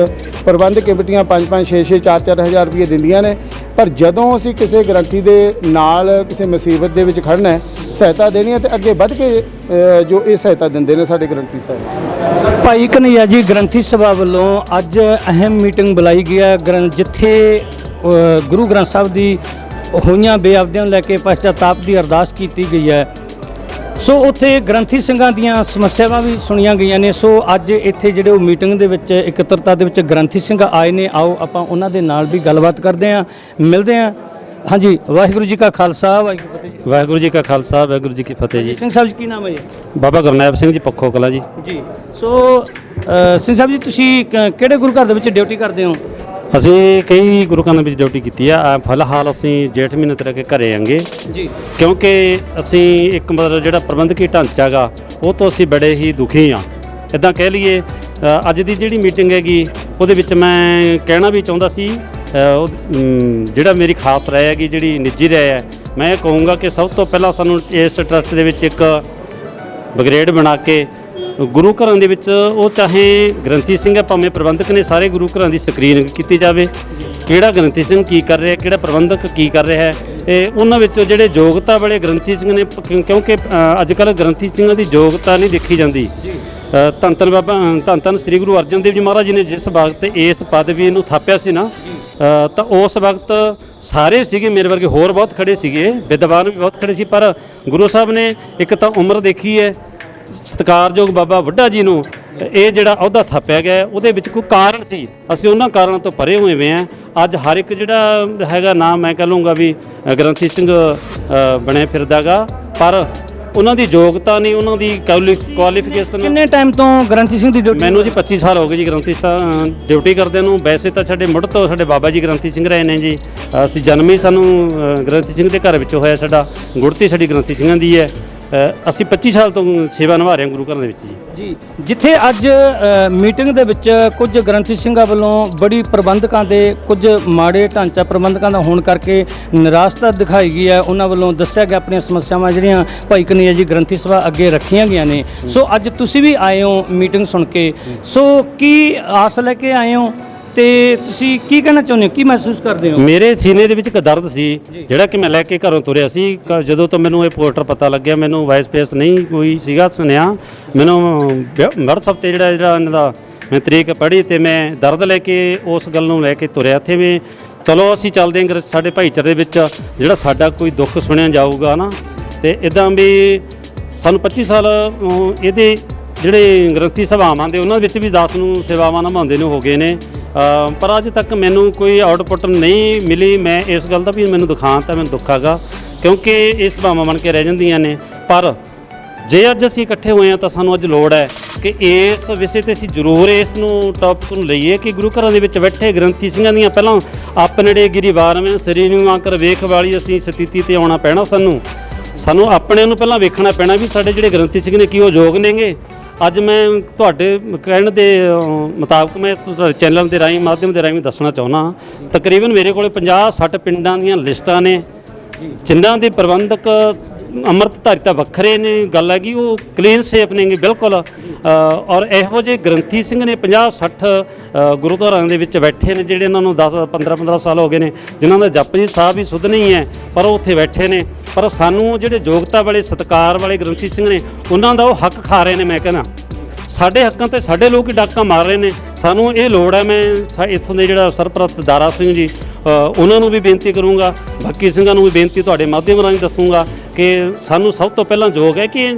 ਪ੍ਰਬੰਧ ਕਮੇਟੀਆਂ 5-5 6-6 4-4 ਹਜ਼ਾਰ ਰੁਪਏ ਦਿੰਦੀਆਂ ਨੇ, ਪਰ ਜਦੋਂ ਅਸੀਂ ਕਿਸੇ ਗ੍ਰੰਥੀ ਦੇ ਨਾਲ ਕਿਸੇ ਮੁਸੀਬਤ ਦੇ ਵਿੱਚ ਖੜਨਾ ਹੈ, ਸਹਾਇਤਾ ਦੇਣੀ ਹੈ, ਤੇ ਅੱਗੇ ਵੱਧ ਕੇ ਜੋ ਇਹ ਸਹਾਇਤਾ ਦਿੰਦੇ ਨੇ ਸਾਡੇ ਗ੍ਰੰਥੀ ਸਾਹਿਬ। ਭਾਈ ਕਨ੍ਹਈਆ ਜੀ, ਗ੍ਰੰਥੀ ਸਭਾ ਵੱਲੋਂ ਅੱਜ ਅਹਿਮ ਮੀਟਿੰਗ ਬੁਲਾਈ ਗਈ ਹੈ ਜਿੱਥੇ ਗੁਰੂ ਗ੍ਰੰਥ ਸਾਹਿਬ ਦੀ ਹੋਈਆਂ ਬੇਅਬਦਿਆਂ ਨੂੰ ਲੈ ਕੇ ਪਛਤਾਤਾਪ ਦੀ ਅਰਦਾਸ ਕੀਤੀ ਗਈ ਹੈ। ਸੋ ਉੱਥੇ ਗ੍ਰੰਥੀ ਸਿੰਘਾਂ ਦੀਆਂ ਸਮੱਸਿਆਵਾਂ ਵੀ ਸੁਣੀਆਂ ਗਈਆਂ ਨੇ। ਸੋ ਅੱਜ ਇੱਥੇ ਜਿਹੜੇ ਉਹ ਮੀਟਿੰਗ ਦੇ ਵਿੱਚ ਇਕੱਤਰਤਾ ਦੇ ਵਿੱਚ ਗ੍ਰੰਥੀ ਸਿੰਘ ਆਏ ਨੇ, ਆਓ ਆਪਾਂ ਉਹਨਾਂ ਦੇ ਨਾਲ ਵੀ ਗੱਲਬਾਤ ਕਰਦੇ ਹਾਂ, ਮਿਲਦੇ ਹਾਂ। ਹਾਂਜੀ, ਵਾਹਿਗੁਰੂ ਜੀ ਕਾ ਖਾਲਸਾ, ਵਾਹਿਗੁਰੂ ਜੀ ਕੀ ਫਤਿਹ। ਵਾਹਿਗੁਰੂ ਜੀ ਕਾ ਖਾਲਸਾ, ਵਾਹਿਗੁਰੂ ਜੀ ਕੀ ਫਤਿਹ ਜੀ। ਸਿੰਘ ਸਾਹਿਬ ਜੀ, ਕੀ ਨਾਮ ਹੈ ਜੀ? ਬਾਬਾ ਗੁਰਨੈਬ ਸਿੰਘ ਜੀ, ਪੱਖੋ ਕਲਾਂ ਜੀ। ਜੀ, ਸੋ ਸਿੰਘ ਸਾਹਿਬ ਜੀ, ਤੁਸੀਂ ਕਿਹੜੇ ਗੁਰੂ ਘਰ ਦੇ ਵਿੱਚ ਡਿਊਟੀ ਕਰਦੇ ਹੋ? ਅਸੀਂ ਕਈ ਗੁਰੂ ਘਰਾਂ ਵਿੱਚ ਡਿਊਟੀ ਕੀਤੀ ਆ। ਫਿਲਹਾਲ ਅਸੀਂ ਜੇਠ ਮਹੀਨੇ ਤੋਂ ਲੈ ਕੇ ਘਰੇ ਆਂਗੇ ਜੀ, ਕਿਉਂਕਿ ਅਸੀਂ ਇੱਕ ਮਤਲਬ ਜਿਹੜਾ ਪ੍ਰਬੰਧਕੀ ਢਾਂਚਾ ਗਾ ਉਹ ਤੋਂ ਅਸੀਂ ਬੜੇ ਹੀ ਦੁਖੀ ਹਾਂ। ਇੱਦਾਂ ਕਹਿ ਲਈਏ, ਅੱਜ ਦੀ ਜਿਹੜੀ ਮੀਟਿੰਗ ਹੈਗੀ ਉਹਦੇ ਵਿੱਚ ਮੈਂ ਕਹਿਣਾ ਵੀ ਚਾਹੁੰਦਾ ਸੀ, ਜਿਹੜਾ ਮੇਰੀ ਖਾਸ ਰਾਏ ਹੈਗੀ, ਜਿਹੜੀ ਨਿੱਜੀ ਰਾਏ ਹੈ, ਮੈਂ ਇਹ ਕਹੂੰਗਾ ਕਿ ਸਭ ਤੋਂ ਪਹਿਲਾਂ ਸਾਨੂੰ ਇਸ ਟਰਸਟ ਦੇ ਵਿੱਚ ਇੱਕ ਬ੍ਰਿਗੇਡ ਬਣਾ ਕੇ ਗੁਰੂ ਘਰਾਂ ਦੇ ਵਿੱਚ, ਉਹ ਚਾਹੇ ਗ੍ਰੰਥੀ ਸਿੰਘ ਹੈ ਭਾਵੇਂ ਪ੍ਰਬੰਧਕ ਨੇ, ਸਾਰੇ ਗੁਰੂ ਘਰਾਂ ਦੀ ਸਕਰੀਨਿੰਗ ਕੀਤੀ ਜਾਵੇ। ਕਿਹੜਾ ਗ੍ਰੰਥੀ ਸਿੰਘ ਕੀ ਕਰ ਰਿਹਾ, ਕਿਹੜਾ ਪ੍ਰਬੰਧਕ ਕੀ ਕਰ ਰਿਹਾ ਹੈ, ਇਹ ਉਹਨਾਂ ਵਿੱਚੋਂ ਜਿਹੜੇ ਯੋਗਤਾ ਵਾਲੇ ਗ੍ਰੰਥੀ ਸਿੰਘ ਨੇ, ਕਿਉਂਕਿ ਅੱਜ ਕੱਲ੍ਹ ਗ੍ਰੰਥੀ ਸਿੰਘਾਂ ਦੀ ਯੋਗਤਾ ਨਹੀਂ ਦੇਖੀ ਜਾਂਦੀ। ਧੰਨ ਸ੍ਰੀ ਗੁਰੂ ਅਰਜਨ ਦੇਵ ਜੀ ਮਹਾਰਾਜ ਜੀ ਨੇ ਜਿਸ ਵਕਤ ਇਸ ਪਦਵੀ ਨੂੰ ਥਾਪਿਆ ਸੀ ਨਾ, ਤਾਂ ਉਸ ਵਕਤ ਸਾਰੇ ਸੀਗੇ, ਮੇਰੇ ਵਰਗੇ ਹੋਰ ਬਹੁਤ ਖੜੇ ਸੀਗੇ, ਵਿਦਵਾਨ ਵੀ ਬਹੁਤ ਖੜੇ ਸੀ, ਪਰ ਗੁਰੂ ਸਾਹਿਬ ਨੇ ਇੱਕ ਤਾਂ ਉਮਰ ਦੇਖੀ ਹੈ, ਸਤਿਕਾਰਯੋਗ ਬਾਬਾ ਬੁੱਢਾ ਜੀ ਨੂੰ ਇਹ ਜਿਹੜਾ ਅਹੁਦਾ ਥਾਪਿਆ ਗਿਆ, ਉਹਦੇ ਵਿੱਚ ਕੋਈ ਕਾਰਨ ਸੀ। ਅਸੀਂ ਉਹਨਾਂ ਕਾਰਨਾਂ ਤੋਂ ਪਰੇ ਹੋਏ ਵੇ ਹਾਂ। ਅੱਜ ਹਰ ਇੱਕ ਜਿਹੜਾ ਹੈਗਾ ਨਾਮ, ਮੈਂ ਕਹ ਲੂੰਗਾ ਵੀ ਗ੍ਰੰਥੀ ਸਿੰਘ ਬਣਿਆ ਫਿਰਦਾ ਗਾ, ਪਰ ਉਹਨਾਂ ਦੀ ਯੋਗਤਾ ਨਹੀਂ, ਉਹਨਾਂ ਦੀ ਕੁਆਲੀਫਿਕੇਸ਼ਨ। ਕਿੰਨੇ ਟਾਈਮ ਤੋਂ ਗ੍ਰੰਥੀ ਸਿੰਘ ਦੀ ਡਿਊਟੀ? ਮੈਨੂੰ ਜੀ 25 ਸਾਲ ਹੋ ਗਏ ਜੀ ਗ੍ਰੰਥੀ ਡਿਊਟੀ ਕਰਦਿਆਂ ਨੂੰ। ਵੈਸੇ ਤਾਂ ਸਾਡੇ ਮੁੱਢ ਤੋਂ ਸਾਡੇ ਬਾਬਾ ਜੀ ਗ੍ਰੰਥੀ ਸਿੰਘ ਰਹੇ ਨੇ ਜੀ। ਅਸੀਂ ਜਨਮ ਹੀ ਸਾਨੂੰ ਗ੍ਰੰਥੀ ਸਿੰਘ ਦੇ ਘਰ ਵਿੱਚ ਹੋਇਆ, ਸਾਡਾ ਗੁੜਤੀ ਸਾਡੀ ਗ੍ਰੰਥੀ ਸਿੰਘਾਂ ਦੀ ਹੈ। ਅਸੀਂ 25 ਸਾਲ ਤੋਂ ਸੇਵਾ ਨਿਭਾ ਰਹੇ ਹਾਂ ਗੁਰੂ ਘਰਾਂ ਦੇ ਵਿੱਚ ਜੀ। ਜਿੱਥੇ ਅੱਜ ਮੀਟਿੰਗ ਦੇ ਵਿੱਚ ਕੁਝ ਗ੍ਰੰਥੀ ਸਿੰਘਾਂ ਵੱਲੋਂ ਬੜੀ ਪ੍ਰਬੰਧਕਾਂ ਦੇ ਕੁਝ ਮਾੜੇ ਢਾਂਚਾ ਪ੍ਰਬੰਧਕਾਂ ਦਾ ਹੋਣ ਕਰਕੇ ਨਿਰਾਸ਼ਤਾ ਦਿਖਾਈ ਗਈ ਹੈ, ਉਹਨਾਂ ਵੱਲੋਂ ਦੱਸਿਆ ਗਿਆ ਆਪਣੀਆਂ ਸਮੱਸਿਆਵਾਂ ਜਿਹੜੀਆਂ ਭਾਈ ਕਨ੍ਹਈਆ ਜੀ ਗ੍ਰੰਥੀ ਸਭਾ ਅੱਗੇ ਰੱਖੀਆਂ ਗਈਆਂ ਨੇ। ਸੋ ਅੱਜ ਤੁਸੀਂ ਵੀ ਆਏ ਹੋ ਮੀਟਿੰਗ ਸੁਣ ਕੇ, ਸੋ ਕੀ ਆਸ ਲੈ ਕੇ ਆਏ ਹੋ ਤੇ ਤੁਸੀਂ ਕੀ ਕਹਿਣਾ ਚਾਹੁੰਦੇ ਹੋ, ਕੀ ਮਹਿਸੂਸ ਕਰਦੇ ਹੋ? ਮੇਰੇ ਸੀਨੇ ਦੇ ਵਿੱਚ ਇੱਕ ਦਰਦ ਸੀ ਜਿਹੜਾ ਕਿ ਮੈਂ ਲੈ ਕੇ ਘਰੋਂ ਤੁਰਿਆ ਸੀ। ਜਦੋਂ ਤੋਂ ਮੈਨੂੰ ਇਹ ਪੋਸਟਰ ਪਤਾ ਲੱਗਿਆ, ਮੈਨੂੰ ਵਾਇਸ ਪੇਸ ਨਹੀਂ ਕੋਈ ਸੀਗਾ ਸੁਣਿਆ, ਮੈਨੂੰ WhatsApp ਤੇ ਜਿਹੜਾ ਇਹਨਾਂ ਦਾ ਮੈਂ ਤਰੀਕ ਪੜ੍ਹੀ ਤੇ ਮੈਂ ਦਰਦ ਲੈ ਕੇ ਉਸ ਗੱਲ ਨੂੰ ਲੈ ਕੇ ਤੁਰਿਆ ਇੱਥੇ ਵੀ ਚਲੋ ਅਸੀਂ ਚੱਲਦੇ ਹਾਂ ਸਾਡੇ ਭਾਈਚਾਰੇ ਦੇ ਵਿੱਚ ਜਿਹੜਾ ਸਾਡਾ ਕੋਈ ਦੁੱਖ ਸੁਣਿਆ ਜਾਊਗਾ ਨਾ। ਤੇ ਇੱਦਾਂ ਵੀ ਸਾਨੂੰ 25 ਸਾਲ ਇਹਦੇ ਜਿਹੜੇ ਗ੍ਰੰਥੀ ਸਭਾਵਾਂ ਦੇ ਉਹਨਾਂ ਵਿੱਚ ਵੀ 10 ਨੂੰ ਸੇਵਾਵਾਂ ਨਿਭਾਉਂਦੇ ਨੂੰ ਹੋ ਗਏ ਨੇ, ਪਰ ਅੱਜ ਤੱਕ ਮੈਨੂੰ ਕੋਈ ਆਊਟਪੁੱਟ ਨਹੀਂ ਮਿਲੀ। ਮੈਂ ਇਸ ਗੱਲ ਦਾ ਵੀ ਮੈਨੂੰ ਦੁਖਾਂਤ ਹੈ, ਮੈਨੂੰ ਦੁੱਖ ਹੈਗਾ, ਕਿਉਂਕਿ ਇਹ ਸਭਾਵਾਂ ਬਣ ਕੇ ਰਹਿ ਜਾਂਦੀਆਂ ਨੇ। ਪਰ ਜੇ ਅੱਜ ਅਸੀਂ ਇਕੱਠੇ ਹੋਏ ਹਾਂ ਤਾਂ ਸਾਨੂੰ ਅੱਜ ਲੋੜ ਹੈ ਕਿ ਇਸ ਵਿਸ਼ੇ ਤੇ ਅਸੀਂ ਜ਼ਰੂਰ ਇਸ ਨੂੰ ਟੌਪਿਕ ਨੂੰ ਲਈਏ ਕਿ ਗੁਰੂ ਘਰਾਂ ਦੇ ਵਿੱਚ ਬੈਠੇ ਗ੍ਰੰਥੀ ਸਿੰਘਾਂ ਦੀਆਂ ਪਹਿਲਾਂ ਆਪਣੇ ਗਿਰੀਵਾਰਵੇਂ ਸਰੀਰ ਨੂੰ ਆਕਰ ਵੇਖ ਵਾਲੀ ਅਸੀਂ ਸਥਿਤੀ ਤੇ ਆਉਣਾ ਪੈਣਾ। ਸਾਨੂੰ ਆਪਣੇ ਨੂੰ ਪਹਿਲਾਂ ਵੇਖਣਾ ਪੈਣਾ ਵੀ ਸਾਡੇ ਜਿਹੜੇ ਗ੍ਰੰਥੀ ਸਿੰਘ ਨੇ ਕੀ ਉਹ ਯੋਗ ਨੇਗੇ। ਅੱਜ ਮੈਂ ਤੁਹਾਡੇ ਕਹਿਣ ਦੇ ਮੁਤਾਬਕ ਮੈਂ ਤੁਹਾਡੇ ਚੈਨਲ ਦੇ ਰਾਹੀਂ ਮਾਧਿਅਮ ਦੇ ਰਾਹੀਂ ਦੱਸਣਾ ਚਾਹੁੰਦਾ ਤਕਰੀਬਨ ਮੇਰੇ ਕੋਲੇ 50-60 ਪਿੰਡਾਂ ਦੀਆਂ ਲਿਸਟਾਂ ਨੇ ਜਿਨ੍ਹਾਂ ਦੇ ਪ੍ਰਬੰਧਕ ਅੰਮ੍ਰਿਤਧਾਰੀ ਤਾਂ ਵੱਖਰੇ ਨੇ, ਗੱਲ ਹੈਗੀ ਉਹ ਕਲੀਨ ਸੇਫ ਨੇਗੇ ਬਿਲਕੁਲ। ਔਰ ਇਹੋ ਜਿਹੇ ਗ੍ਰੰਥੀ ਸਿੰਘ ਨੇ 50-60 ਗੁਰਦੁਆਰਿਆਂ ਦੇ ਵਿੱਚ ਬੈਠੇ ਨੇ ਜਿਹੜੇ ਇਹਨਾਂ ਨੂੰ 10-15 ਸਾਲ ਹੋ ਗਏ ਨੇ, ਜਿਨ੍ਹਾਂ ਦਾ ਜਪਜੀ ਸਾਹਿਬ ਵੀ ਸੁੱਧ ਨਹੀਂ ਹੈ ਪਰ ਉਹ ਉੱਥੇ ਬੈਠੇ ਨੇ। ਪਰ ਸਾਨੂੰ ਜਿਹੜੇ ਯੋਗਤਾ ਵਾਲੇ ਸਤਿਕਾਰ ਵਾਲੇ ਗ੍ਰੰਥੀ ਸਿੰਘ ਨੇ ਉਹਨਾਂ ਦਾ ਉਹ ਹੱਕ ਖਾ ਰਹੇ ਨੇ। ਮੈਂ ਕਹਿੰਦਾ ਸਾਡੇ ਹੱਕਾਂ ਤੇ ਸਾਡੇ ਲੋਕ ਹੀ ਡਾਕਾ ਮਾਰ ਰਹੇ ਨੇ। ਸਾਨੂੰ ਇਹ ਲੋੜ ਹੈ, ਮੈਂ ਇੱਥੋਂ ਦੇ ਜਿਹੜਾ ਸਰਪ੍ਰਸਤ ਦਾਰਾ ਸਿੰਘ ਜੀ ਉਹਨਾਂ ਨੂੰ ਵੀ ਬੇਨਤੀ ਕਰੂੰਗਾ, ਬਾਕੀ ਸਿੰਘਾਂ ਨੂੰ ਵੀ ਬੇਨਤੀ ਤੁਹਾਡੇ ਮਾਧਿਅਮ ਰਾਹੀਂ ਦੱਸੂੰਗਾ ਕਿ ਸਾਨੂੰ ਸਭ ਤੋਂ ਪਹਿਲਾਂ ਯੋਗ ਹੈ ਕਿ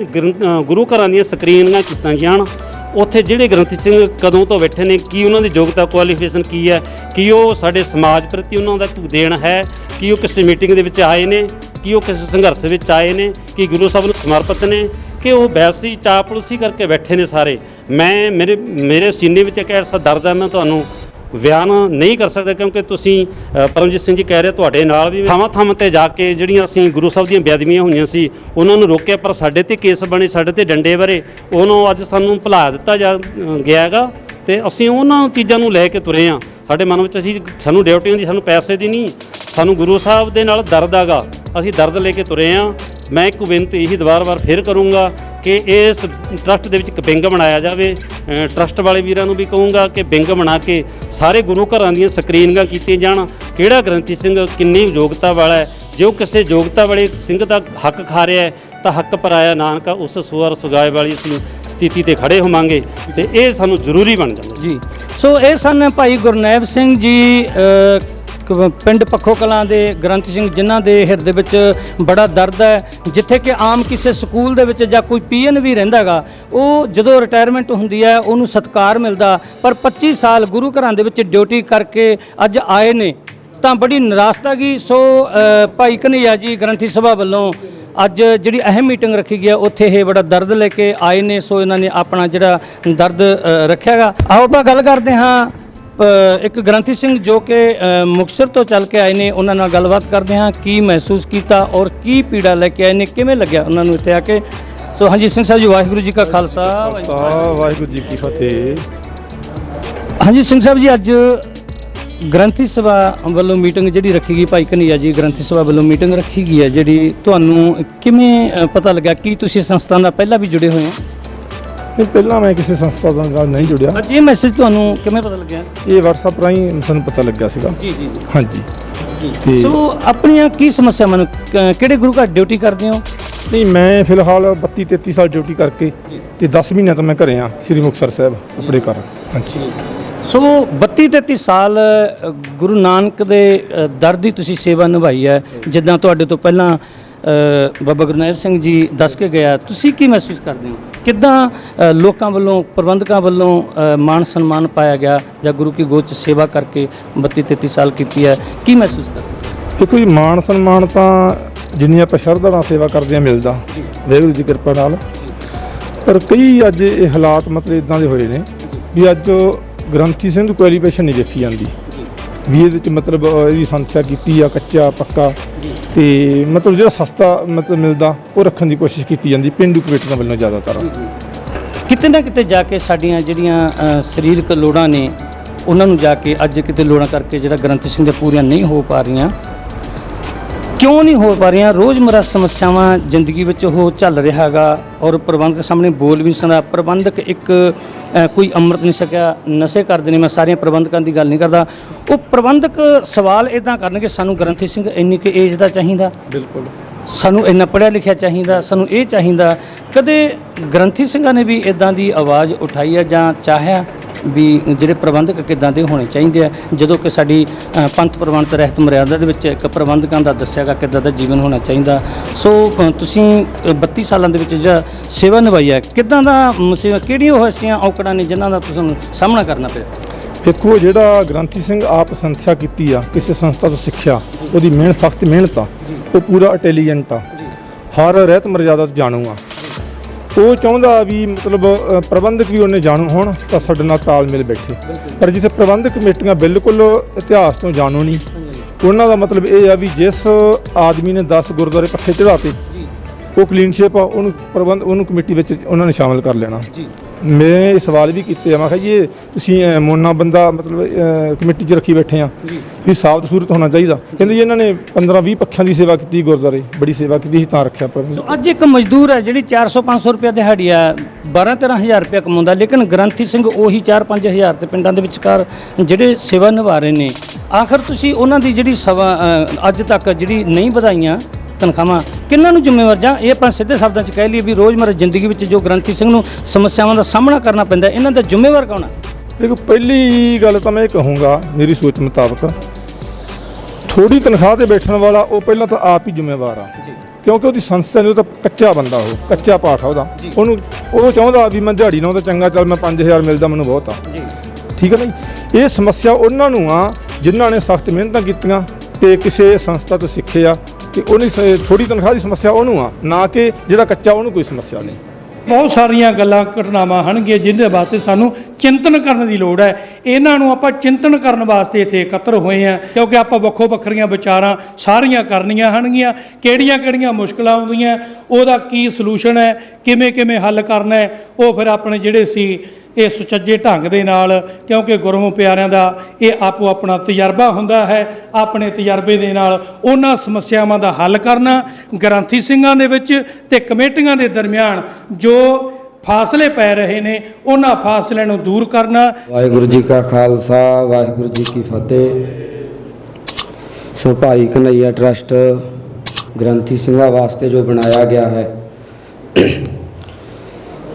ਗੁਰੂ ਘਰਾਂ ਦੀਆਂ ਸਕਰੀਨਿੰਗਾਂ ਕੀਤੀਆਂ ਜਾਣ। ਉੱਥੇ ਜਿਹੜੇ ਗ੍ਰੰਥੀ ਸਿੰਘ ਕਦੋਂ ਤੋਂ ਬੈਠੇ ਨੇ, ਕੀ ਉਹਨਾਂ ਦੀ ਯੋਗਤਾ ਕੁਆਲੀਫਿਕੇਸ਼ਨ ਕੀ ਹੈ, ਕੀ ਉਹ ਸਾਡੇ ਸਮਾਜ ਪ੍ਰਤੀ ਉਹਨਾਂ ਦਾ ਕੋਈ ਦੇਣ ਹੈ, ਕੀ ਉਹ ਕਿਸੇ ਮੀਟਿੰਗ ਦੇ ਵਿੱਚ ਆਏ ਨੇ, ਕੀ ਉਹ ਕਿਸੇ ਸੰਘਰਸ਼ ਵਿੱਚ ਆਏ ਨੇ, ਕੀ ਗੁਰੂ ਸਾਹਿਬ ਨੂੰ ਸਮਰਪਿਤ ਨੇ, ਕਿ ਉਹ ਵੈਸੀ ਚਾਪਲੂਸੀ ਕਰਕੇ ਬੈਠੇ ਨੇ ਸਾਰੇ। ਮੈਂ ਮੇਰੇ ਸੀਨੇ ਵਿੱਚ ਇੱਕ ਐਸਾ ਦਰਦ ਹੈ, ਮੈਂ ਤੁਹਾਨੂੰ ਬਿਆਨ ਨਹੀਂ ਕਰ ਸਕਦਾ ਕਿਉਂਕਿ ਤੁਸੀਂ ਪਰਮਜੀਤ ਸਿੰਘ ਜੀ ਕਹਿ ਰਹੇ ਤੁਹਾਡੇ ਨਾਲ ਵੀ ਥਾਵਾਂ ਤੇ ਜਾ ਕੇ ਜਿਹੜੀਆਂ ਅਸੀਂ ਗੁਰੂ ਸਾਹਿਬ ਦੀਆਂ ਬੇਅਦਬੀਆਂ ਹੋਈਆਂ ਸੀ ਉਹਨਾਂ ਨੂੰ ਰੋਕਿਆ, ਪਰ ਸਾਡੇ ਤੇ ਕੇਸ ਬਣੇ, ਸਾਡੇ ਤੇ ਡੰਡੇ ਵਰੇ, ਉਹਨੂੰ ਅੱਜ ਸਾਨੂੰ ਭੁਲਾ ਦਿੱਤਾ ਗਿਆ ਹੈਗਾ ਤੇ ਅਸੀਂ ਉਹਨਾਂ ਚੀਜ਼ਾਂ ਨੂੰ ਲੈ ਕੇ ਤੁਰੇ ਹਾਂ। ਸਾਡੇ ਮਨ ਵਿੱਚ ਸਾਨੂੰ ਡਿਊਟੀਆਂ ਦੀ, ਸਾਨੂੰ ਪੈਸੇ ਦੀ ਨਹੀਂ, ਸਾਨੂੰ ਗੁਰੂ ਸਾਹਿਬ ਦੇ ਨਾਲ ਦਰਦ ਹੈਗਾ, ਅਸੀਂ ਦਰਦ ਲੈ ਕੇ ਤੁਰੇ ਹਾਂ। ਮੈਂ ਇੱਕ ਬੇਨਤੀ ਇਹੀ ਦੁਬਾਰਾ ਫਿਰ ਕਰੂੰਗਾ ਕਿ ਇਸ ਟਰਸਟ ਦੇ ਵਿੱਚ ਇੱਕ ਵਿੰਗ ਬਣਾਇਆ ਜਾਵੇ। ਟਰਸਟ ਵਾਲੇ ਵੀਰਾਂ ਨੂੰ ਵੀ ਕਹੂੰਗਾ ਕਿ ਵਿੰਗ ਬਣਾ ਕੇ ਸਾਰੇ ਗੁਰੂ ਘਰਾਂ ਦੀਆਂ ਸਕਰੀਨਿੰਗਾਂ ਕੀਤੀਆਂ ਜਾਣ, ਕਿਹੜਾ ਗ੍ਰੰਥੀ ਸਿੰਘ ਕਿੰਨੀ ਯੋਗਤਾ ਵਾਲਾ ਹੈ। ਜੇ ਉਹ ਕਿਸੇ ਯੋਗਤਾ ਵਾਲੇ ਸਿੰਘ ਦਾ ਹੱਕ ਖਾ ਰਿਹਾ ਹੈ ਤਾਂ ਹੱਕ ਪਰਾਇਆ ਨਾਨਕਾ ਉਸ ਸੁਅਰ ਸੁਗਾਏ ਵਾਲੀ ਅਸੀਂ ਸਥਿਤੀ ਤੇ ਖੜੇ ਹੋਵਾਂਗੇ ਤੇ ਇਹ ਸਾਨੂੰ ਜ਼ਰੂਰੀ ਬਣ ਜਾਂਦਾ ਜੀ। ਸੋ ਇਹ ਸਨ ਭਾਈ ਗੁਰਨੈਬ ਸਿੰਘ ਜੀ ਪਿੰਡ ਪੱਖੋ ਕਲਾਂ ਦੇ ਗ੍ਰੰਥੀ ਸਿੰਘ, ਜਿਨ੍ਹਾਂ ਦੇ ਹਿਰਦੇ ਵਿੱਚ ਬੜਾ ਦਰਦ ਹੈ। ਜਿੱਥੇ ਕਿ ਆਮ ਕਿਸੇ ਸਕੂਲ ਦੇ ਵਿੱਚ ਜਾਂ ਕੋਈ ਪੀਐਨ ਵੀ ਰਹਿੰਦਾ ਹੈਗਾ, ਉਹ ਜਦੋਂ ਰਿਟਾਇਰਮੈਂਟ ਹੁੰਦੀ ਹੈ ਉਹਨੂੰ ਸਤਿਕਾਰ ਮਿਲਦਾ, ਪਰ 25 ਸਾਲ ਗੁਰੂ ਘਰਾਂ ਦੇ ਵਿੱਚ ਡਿਊਟੀ ਕਰਕੇ ਅੱਜ ਆਏ ਨੇ ਤਾਂ ਬੜੀ ਨਿਰਾਸ਼ਤਾ ਗਈ। ਸੋ ਭਾਈ ਕਨ੍ਹਈਆ ਜੀ ਗ੍ਰੰਥੀ ਸਭਾ ਵੱਲੋਂ ਅੱਜ ਜਿਹੜੀ ਅਹਿਮ ਮੀਟਿੰਗ ਰੱਖੀ ਗਈ ਉੱਥੇ ਇਹ ਬੜਾ ਦਰਦ ਲੈ ਕੇ ਆਏ ਨੇ। ਸੋ ਇਹਨਾਂ ਨੇ ਆਪਣਾ ਜਿਹੜਾ ਦਰਦ ਰੱਖਿਆ ਗਾ। ਆਓ ਆਪਾਂ ਗੱਲ ਕਰਦੇ ਹਾਂ ਇੱਕ ਗ੍ਰੰਥੀ ਸਿੰਘ ਜੋ ਕਿ ਮੁਕਤਸਰ ਤੋਂ ਚੱਲ ਕੇ ਆਏ ਨੇ, ਉਹਨਾਂ ਨਾਲ ਗੱਲਬਾਤ ਕਰਦੇ ਹਾਂ ਕੀ ਮਹਿਸੂਸ ਕੀਤਾ ਔਰ ਕੀ ਪੀੜਾ ਲੈ ਕੇ ਆਏ ਨੇ, ਕਿਵੇਂ ਲੱਗਿਆ ਉਹਨਾਂ ਨੂੰ ਇੱਥੇ ਆ ਕੇ। ਸੋ ਹਾਂਜੀ ਸਿੰਘ ਸਾਹਿਬ ਜੀ, ਵਾਹਿਗੁਰੂ ਜੀ ਕਾ ਖਾਲਸਾ ਵਾਹਿਗੁਰੂ ਜੀ ਕੀ ਫਤਿਹ। ਹਾਂਜੀ ਸਿੰਘ ਸਾਹਿਬ ਜੀ, ਅੱਜ ਗ੍ਰੰਥੀ ਸਭਾ ਵੱਲੋਂ ਮੀਟਿੰਗ ਜਿਹੜੀ ਰੱਖੀ ਗਈ, ਭਾਈ ਕਨ੍ਹਈਆ ਜੀ ਗ੍ਰੰਥੀ ਸਭਾ ਵੱਲੋਂ ਮੀਟਿੰਗ ਰੱਖੀ ਗਈ ਹੈ ਜਿਹੜੀ, ਤੁਹਾਨੂੰ ਕਿਵੇਂ ਪਤਾ ਲੱਗਾ? ਕੀ ਤੁਸੀਂ ਸੰਸਥਾ ਨਾਲ ਪਹਿਲਾਂ ਵੀ ਜੁੜੇ ਹੋਏ ਹੋ? ਨਹੀਂ, ਪਹਿਲਾਂ ਮੈਂ ਕਿਸੇ ਸੰਸਥਾ ਨਾਲ ਨਹੀਂ ਜੁੜਿਆ। ਅੱਜ ਇਹ ਮੈਸੇਜ ਤੁਹਾਨੂੰ ਕਿਵੇਂ ਪਤਾ ਲੱਗਿਆ? ਇਹ WhatsApp ਰਾਹੀਂ ਸਾਨੂੰ ਪਤਾ ਲੱਗਿਆ ਸੀਗਾ। ਜੀ ਜੀ ਹਾਂਜੀ। ਜੀ। ਸੋ ਆਪਣੀਆਂ ਕੀ ਸਮੱਸਿਆਵਾਂ ਨੂੰ ਕਿਹੜੇ ਗੁਰੂ ਘਰ ਡਿਊਟੀ ਕਰਦੇ ਹੋ? ਨਹੀਂ, ਮੈਂ ਫਿਲਹਾਲ 32-33 ਸਾਲ ਡਿਊਟੀ ਕਰਕੇ ਤੇ 10 ਮਹੀਨਿਆਂ ਤੋਂ ਮੈਂ ਘਰੇ ਹਾਂ ਸ੍ਰੀ ਮੁਕਤਸਰ ਸਾਹਿਬ ਆਪਣੇ ਘਰ। ਹਾਂਜੀ। ਸੋ 32-33 ਸਾਲ ਗੁਰੂ ਨਾਨਕ ਦੇ ਦਰ ਦੀ ਤੁਸੀਂ ਸੇਵਾ ਨਿਭਾਈ ਹੈ। ਜਿੱਦਾਂ ਤੁਹਾਡੇ ਤੋਂ ਪਹਿਲਾਂ ਬਾਬਾ ਗੁਰਨੈਬ ਸਿੰਘ ਜੀ ਦੱਸ ਕੇ ਗਿਆ, ਤੁਸੀਂ ਕੀ ਮਹਿਸੂਸ ਕਰਦੇ ਹੋ? ਕਿੱਦਾਂ ਲੋਕਾਂ ਵੱਲੋਂ, ਪ੍ਰਬੰਧਕਾਂ ਵੱਲੋਂ ਮਾਣ ਸਨਮਾਨ ਪਾਇਆ ਗਿਆ ਜਾਂ ਗੁਰੂ ਕੀ ਗੋਦ 'ਚ ਸੇਵਾ ਕਰਕੇ 32-33 ਸਾਲ ਕੀਤੀ ਹੈ, ਕੀ ਮਹਿਸੂਸ ਕਰਦੇ? ਦੇਖੋ ਜੀ, ਮਾਣ ਸਨਮਾਨ ਤਾਂ ਜਿੰਨੀ ਆਪਾਂ ਸ਼ਰਧਾ ਨਾਲ ਸੇਵਾ ਕਰਦੇ ਹਾਂ ਮਿਲਦਾ ਵਾਹਿਗੁਰੂ ਦੀ ਕਿਰਪਾ ਨਾਲ, ਪਰ ਕਈ ਅੱਜ ਇਹ ਹਾਲਾਤ ਮਤਲਬ ਇਦਾਂ ਦੇ ਹੋਏ ਨੇ ਵੀ ਅੱਜ ਗ੍ਰੰਥੀ ਸਿੰਘ ਦੀ ਕੁਆਲੀਫਿਕੇਸ਼ਨ ਨਹੀਂ ਦੇਖੀ ਜਾਂਦੀ ਵੀ ਇਹਦੇ ਵਿੱਚ ਮਤਲਬ ਇਹਦੀ ਸੰਥਿਆ ਕੀਤੀ ਆ ਕੱਚਾ ਪੱਕਾ, ਤੇ ਮਤਲਬ ਜਿਹੜਾ ਸਸਤਾ ਮਤਲਬ ਮਿਲਦਾ ਉਹ ਰੱਖਣ ਦੀ ਕੋਸ਼ਿਸ਼ ਕੀਤੀ ਜਾਂਦੀ ਪਿੰਡੂ ਕਮੇਟੀਆਂ ਵੱਲੋਂ ਜ਼ਿਆਦਾਤਰ। ਕਿਤੇ ਨਾ ਕਿਤੇ ਜਾ ਕੇ ਸਾਡੀਆਂ ਜਿਹੜੀਆਂ ਸਰੀਰਕ ਲੋੜਾਂ ਨੇ ਉਹਨਾਂ ਨੂੰ ਜਾ ਕੇ ਅੱਜ ਕਿਤੇ ਲੋੜਾਂ ਕਰਕੇ ਜਿਹੜਾ ਗ੍ਰੰਥੀ ਸਿੰਘ ਦੇ ਪੂਰੀਆਂ ਨਹੀਂ ਹੋ ਪਾ ਰਹੀਆਂ। ਕਿਉਂ ਨਹੀਂ ਹੋ ਪਾ ਰਹੀਆਂ? ਰੋਜ਼ਮਰਾ ਸਮੱਸਿਆਵਾਂ ਜ਼ਿੰਦਗੀ ਵਿੱਚ ਉਹ ਚੱਲ ਰਿਹਾ ਹੈਗਾ ਔਰ ਪ੍ਰਬੰਧਕ ਸਾਹਮਣੇ ਬੋਲ ਵੀ ਨਹੀਂ ਸਕਦਾ। ਪ੍ਰਬੰਧਕ ਇੱਕ ਕੋਈ ਅੰਮ੍ਰਿਤ ਨਹੀਂ ਸਕਿਆ, ਨਸ਼ੇ ਕਰਦੇ ਨੇ। ਮੈਂ ਸਾਰੀਆਂ ਪ੍ਰਬੰਧਕਾਂ ਦੀ ਗੱਲ ਨਹੀਂ ਕਰਦਾ। ਉਹ ਪ੍ਰਬੰਧਕ ਸਵਾਲ ਇੱਦਾਂ ਕਰਨਗੇ, ਸਾਨੂੰ ਗ੍ਰੰਥੀ ਸਿੰਘ ਇੰਨੀ ਕੁ ਏਜ ਦਾ ਚਾਹੀਦਾ, ਬਿਲਕੁਲ ਸਾਨੂੰ ਇੰਨਾ ਪੜ੍ਹਿਆ ਲਿਖਿਆ ਚਾਹੀਦਾ, ਸਾਨੂੰ ਇਹ ਚਾਹੀਦਾ। ਕਦੇ ਗ੍ਰੰਥੀ ਸਿੰਘਾਂ ਨੇ ਵੀ ਇੱਦਾਂ ਦੀ ਆਵਾਜ਼ ਉਠਾਈ ਹੈ ਜਾਂ ਚਾਹਿਆ ਵੀ ਜਿਹੜੇ ਪ੍ਰਬੰਧਕ ਕਿੱਦਾਂ ਦੇ ਹੋਣੇ ਚਾਹੀਦੇ ਆ? ਜਦੋਂ ਕਿ ਸਾਡੀ ਪੰਥ ਪ੍ਰਬੰਧਕ ਰਹਿਤ ਮਰਿਆਦਾ ਦੇ ਵਿੱਚ ਇੱਕ ਪ੍ਰਬੰਧਕਾਂ ਦਾ ਦੱਸਿਆਗਾ ਕਿੱਦਾਂ ਦਾ ਜੀਵਨ ਹੋਣਾ ਚਾਹੀਦਾ। ਸੋ ਤੁਸੀਂ 32 ਸਾਲਾਂ ਦੇ ਵਿੱਚ ਜਿਹੜਾ ਸੇਵਾ ਨਿਭਾਈ ਹੈ, ਕਿੱਦਾਂ ਦਾ ਮੁਸੀਬਤ, ਕਿਹੜੀਆਂ ਉਹ ਐਸੀਆਂ ਔਕੜਾਂ ਨੇ ਜਿਨ੍ਹਾਂ ਦਾ ਤੁਹਾਨੂੰ ਸਾਹਮਣਾ ਕਰਨਾ ਪਿਆ? ਦੇਖੋ, ਜਿਹੜਾ ਗ੍ਰੰਥੀ ਸਿੰਘ ਆਪ ਸੰਥਿਆ ਕੀਤੀ ਆ, ਕਿਸੇ ਸੰਸਥਾ ਤੋਂ ਸਿੱਖਿਆ, ਉਹਦੀ ਮਿਹਨਤ, ਸਖਤ ਮਿਹਨਤ ਆ, ਉਹ ਪੂਰਾ ਇੰਟੈਲੀਜੈਂਟ ਆ, ਹਰ ਰਹਿਤ ਮਰਿਆਦਾ ਤੋਂ ਜਾਣੂ ਆ। ਉਹ ਚਾਹੁੰਦਾ ਵੀ ਮਤਲਬ ਪ੍ਰਬੰਧਕ ਵੀ ਉਹਨੇ ਜਾਣੂ ਹੋਣ ਤਾਂ ਸਾਡੇ ਨਾਲ ਤਾਲਮੇਲ ਬੈਠੇ। ਪਰ ਜਿੱਥੇ ਪ੍ਰਬੰਧਕ ਕਮੇਟੀਆਂ ਬਿਲਕੁਲ ਇਤਿਹਾਸ ਤੋਂ ਜਾਣੂ ਨਹੀਂ, ਉਹਨਾਂ ਦਾ ਮਤਲਬ ਇਹ ਆ ਵੀ ਜਿਸ ਆਦਮੀ ਨੇ 10 ਗੁਰਦੁਆਰੇ ਪੱਖੇ ਚੜਾਤੇ ਉਹ ਕਲੀਨ ਸ਼ੇਪ ਆ, ਉਹਨੂੰ ਕਮੇਟੀ ਵਿੱਚ ਉਹਨਾਂ ਨੇ ਸ਼ਾਮਲ ਕਰ ਲੈਣਾ। ਮੈਂ ਇਹ ਸਵਾਲ ਵੀ ਕੀਤੇ ਆ, ਮੈਂ ਕਿਹਾ ਜੀ ਇਹ ਤੁਸੀਂ ਮੋਨਾ ਬੰਦਾ ਮਤਲਬ ਕਮੇਟੀ 'ਚ ਰੱਖੀ ਬੈਠੇ ਆ ਵੀ ਸਾਬਤ ਸੂਰਤ ਹੋਣਾ ਚਾਹੀਦਾ। ਕਹਿੰਦੇ ਜੀ ਇਹਨਾਂ ਨੇ 15-20 ਪੱਖਾਂ ਦੀ ਸੇਵਾ ਕੀਤੀ ਗੁਰਦੁਆਰੇ, ਬੜੀ ਸੇਵਾ ਕੀਤੀ ਸੀ ਤਾਂ ਰੱਖਿਆ ਪਰ। ਸੋ ਅੱਜ ਇੱਕ ਮਜ਼ਦੂਰ ਹੈ ਜਿਹੜੀ 400-500 ਰੁਪਏ ਦਿਹਾੜੀ ਆ 12-13 ਹਜ਼ਾਰ ਰੁਪਏ ਕਮਾਉਂਦਾ, ਲੇਕਿਨ ਗ੍ਰੰਥੀ ਸਿੰਘ ਉਹੀ 4-5 ਹਜ਼ਾਰ ਤੇ ਪਿੰਡਾਂ ਦੇ ਵਿਚਕਾਰ ਜਿਹੜੇ ਸੇਵਾ ਨਿਭਾ ਰਹੇ ਨੇ। ਆਖਰ ਤੁਸੀਂ ਉਹਨਾਂ ਦੀ ਜਿਹੜੀ ਅੱਜ ਤੱਕ ਜਿਹੜੀ ਨਹੀਂ ਵਧਾਈਆਂ ਤਨਖਾਹਾਂ, ਕਿੰਨਾਂ ਨੂੰ ਜ਼ਿੰਮੇਵਾਰ, ਜਾਂ ਇਹ ਆਪਾਂ ਸਿੱਧੇ ਸ਼ਬਦਾਂ 'ਚ ਕਹਿ ਲਈਏ ਵੀ ਰੋਜ਼ਮਰਰਾ ਜ਼ਿੰਦਗੀ ਵਿੱਚ ਜੋ ਗ੍ਰੰਥੀ ਸਿੰਘ ਨੂੰ ਸਮੱਸਿਆਵਾਂ ਦਾ ਸਾਹਮਣਾ ਕਰਨਾ ਪੈਂਦਾ, ਇਹਨਾਂ ਦਾ ਜ਼ਿੰਮੇਵਾਰ ਕੌਣ ਹੈ? ਦੇਖੋ ਪਹਿਲੀ ਗੱਲ ਤਾਂ ਮੈਂ ਇਹ ਕਹੂੰਗਾ ਮੇਰੀ ਸੋਚ ਮੁਤਾਬਕ ਥੋੜੀ ਤਨਖਾਹ ਤੇ ਬੈਠਣ ਵਾਲਾ ਉਹ ਪਹਿਲਾਂ ਤਾਂ ਆਪ ਹੀ ਜ਼ਿੰਮੇਵਾਰ ਆ ਜੀ, ਕਿਉਂਕਿ ਉਹਦੀ ਸੰਸਥਾ ਨੂੰ ਤਾਂ ਕੱਚਾ ਬੰਦਾ, ਉਹ ਕੱਚਾ ਪਾਠ ਆ ਉਹਦਾ। ਉਹਨੂੰ ਉਹ ਚਾਹੁੰਦਾ ਵੀ ਮੈਂ ਦਿਹਾੜੀ ਨਾਲ ਤਾਂ ਚੰਗਾ, ਚੱਲ ਮੈਂ 5000 ਮਿਲਦਾ ਮੈਨੂੰ ਬਹੁਤ ਆ, ਠੀਕ ਹੈ ਨਾ ਜੀ। ਇਹ ਸਮੱਸਿਆ ਉਹਨਾਂ ਨੂੰ ਆ ਜਿਨ੍ਹਾਂ ਨੇ ਸਖਤ ਮਿਹਨਤਾਂ ਕੀਤੀਆਂ ਤੇ ਕਿਸੇ ਸੰਸਥਾ ਤੋਂ ਸਿੱਖਿਆ ਕਿ ਉਹਨੇ ਥੋੜੀ ਤਨਖਾਹ ਦੀ ਸਮੱਸਿਆ ਉਹਨੂੰ ਆ, ਨਾ ਕਿ ਜਿਹੜਾ ਕੱਚਾ ਉਹਨੂੰ ਕੋਈ ਸਮੱਸਿਆ ਨਹੀਂ। ਬਹੁਤ ਸਾਰੀਆਂ ਗੱਲਾਂ ਘਟਨਾਵਾਂ ਹਨਗੀਆਂ ਜਿਹਦੇ ਵਾਸਤੇ ਸਾਨੂੰ ਚਿੰਤਨ ਕਰਨ ਦੀ ਲੋੜ ਹੈ। ਇਹਨਾਂ ਨੂੰ ਆਪਾਂ ਚਿੰਤਨ ਕਰਨ ਵਾਸਤੇ ਇੱਥੇ ਇਕੱਤਰ ਹੋਏ ਹਾਂ, ਕਿਉਂਕਿ ਆਪਾਂ ਵੱਖੋ ਵੱਖਰੀਆਂ ਵਿਚਾਰਾਂ ਸਾਰੀਆਂ ਕਰਨੀਆਂ ਹਨਗੀਆਂ। ਕਿਹੜੀਆਂ ਕਿਹੜੀਆਂ ਮੁਸ਼ਕਲਾਂ ਆਉਂਦੀਆਂ, ਉਹਦਾ ਕੀ ਸਲੂਸ਼ਨ ਹੈ, ਕਿਵੇਂ ਕਿਵੇਂ ਹੱਲ ਕਰਨਾ ਹੈ, ਉਹ ਫਿਰ ਆਪਣੇ ਜਿਹੜੇ ਸੀ ਇਹ ਸੁਚੱਜੇ ਢੰਗ ਦੇ ਨਾਲ, ਕਿਉਂਕਿ ਗੁਰਮੁਖ ਪਿਆਰਿਆਂ ਦਾ ਇਹ ਆਪੋ ਆਪਣਾ ਤਜਰਬਾ ਹੁੰਦਾ ਹੈ, ਆਪਣੇ ਤਜਰਬੇ ਦੇ ਨਾਲ ਉਹਨਾਂ ਸਮੱਸਿਆਵਾਂ ਦਾ ਹੱਲ ਕਰਨਾ, ਗ੍ਰੰਥੀ ਸਿੰਘਾਂ ਦੇ ਵਿੱਚ ਤੇ ਕਮੇਟੀਆਂ ਦੇ ਦਰਮਿਆਨ ਜੋ ਫਾਸਲੇ ਪੈ ਰਹੇ ਨੇ ਉਹਨਾਂ ਫਾਸਲਿਆਂ ਨੂੰ ਦੂਰ ਕਰਨਾ। ਵਾਹਿਗੁਰੂ ਜੀ ਕਾ ਖਾਲਸਾ, ਵਾਹਿਗੁਰੂ ਜੀ ਕੀ ਫਤਿਹ। ਸੋ ਭਾਈ ਕਨ੍ਹਈਆ ਟਰੱਸਟ ਗ੍ਰੰਥੀ ਸਿੰਘਾਂ ਵਾਸਤੇ ਜੋ ਬਣਾਇਆ ਗਿਆ ਹੈ,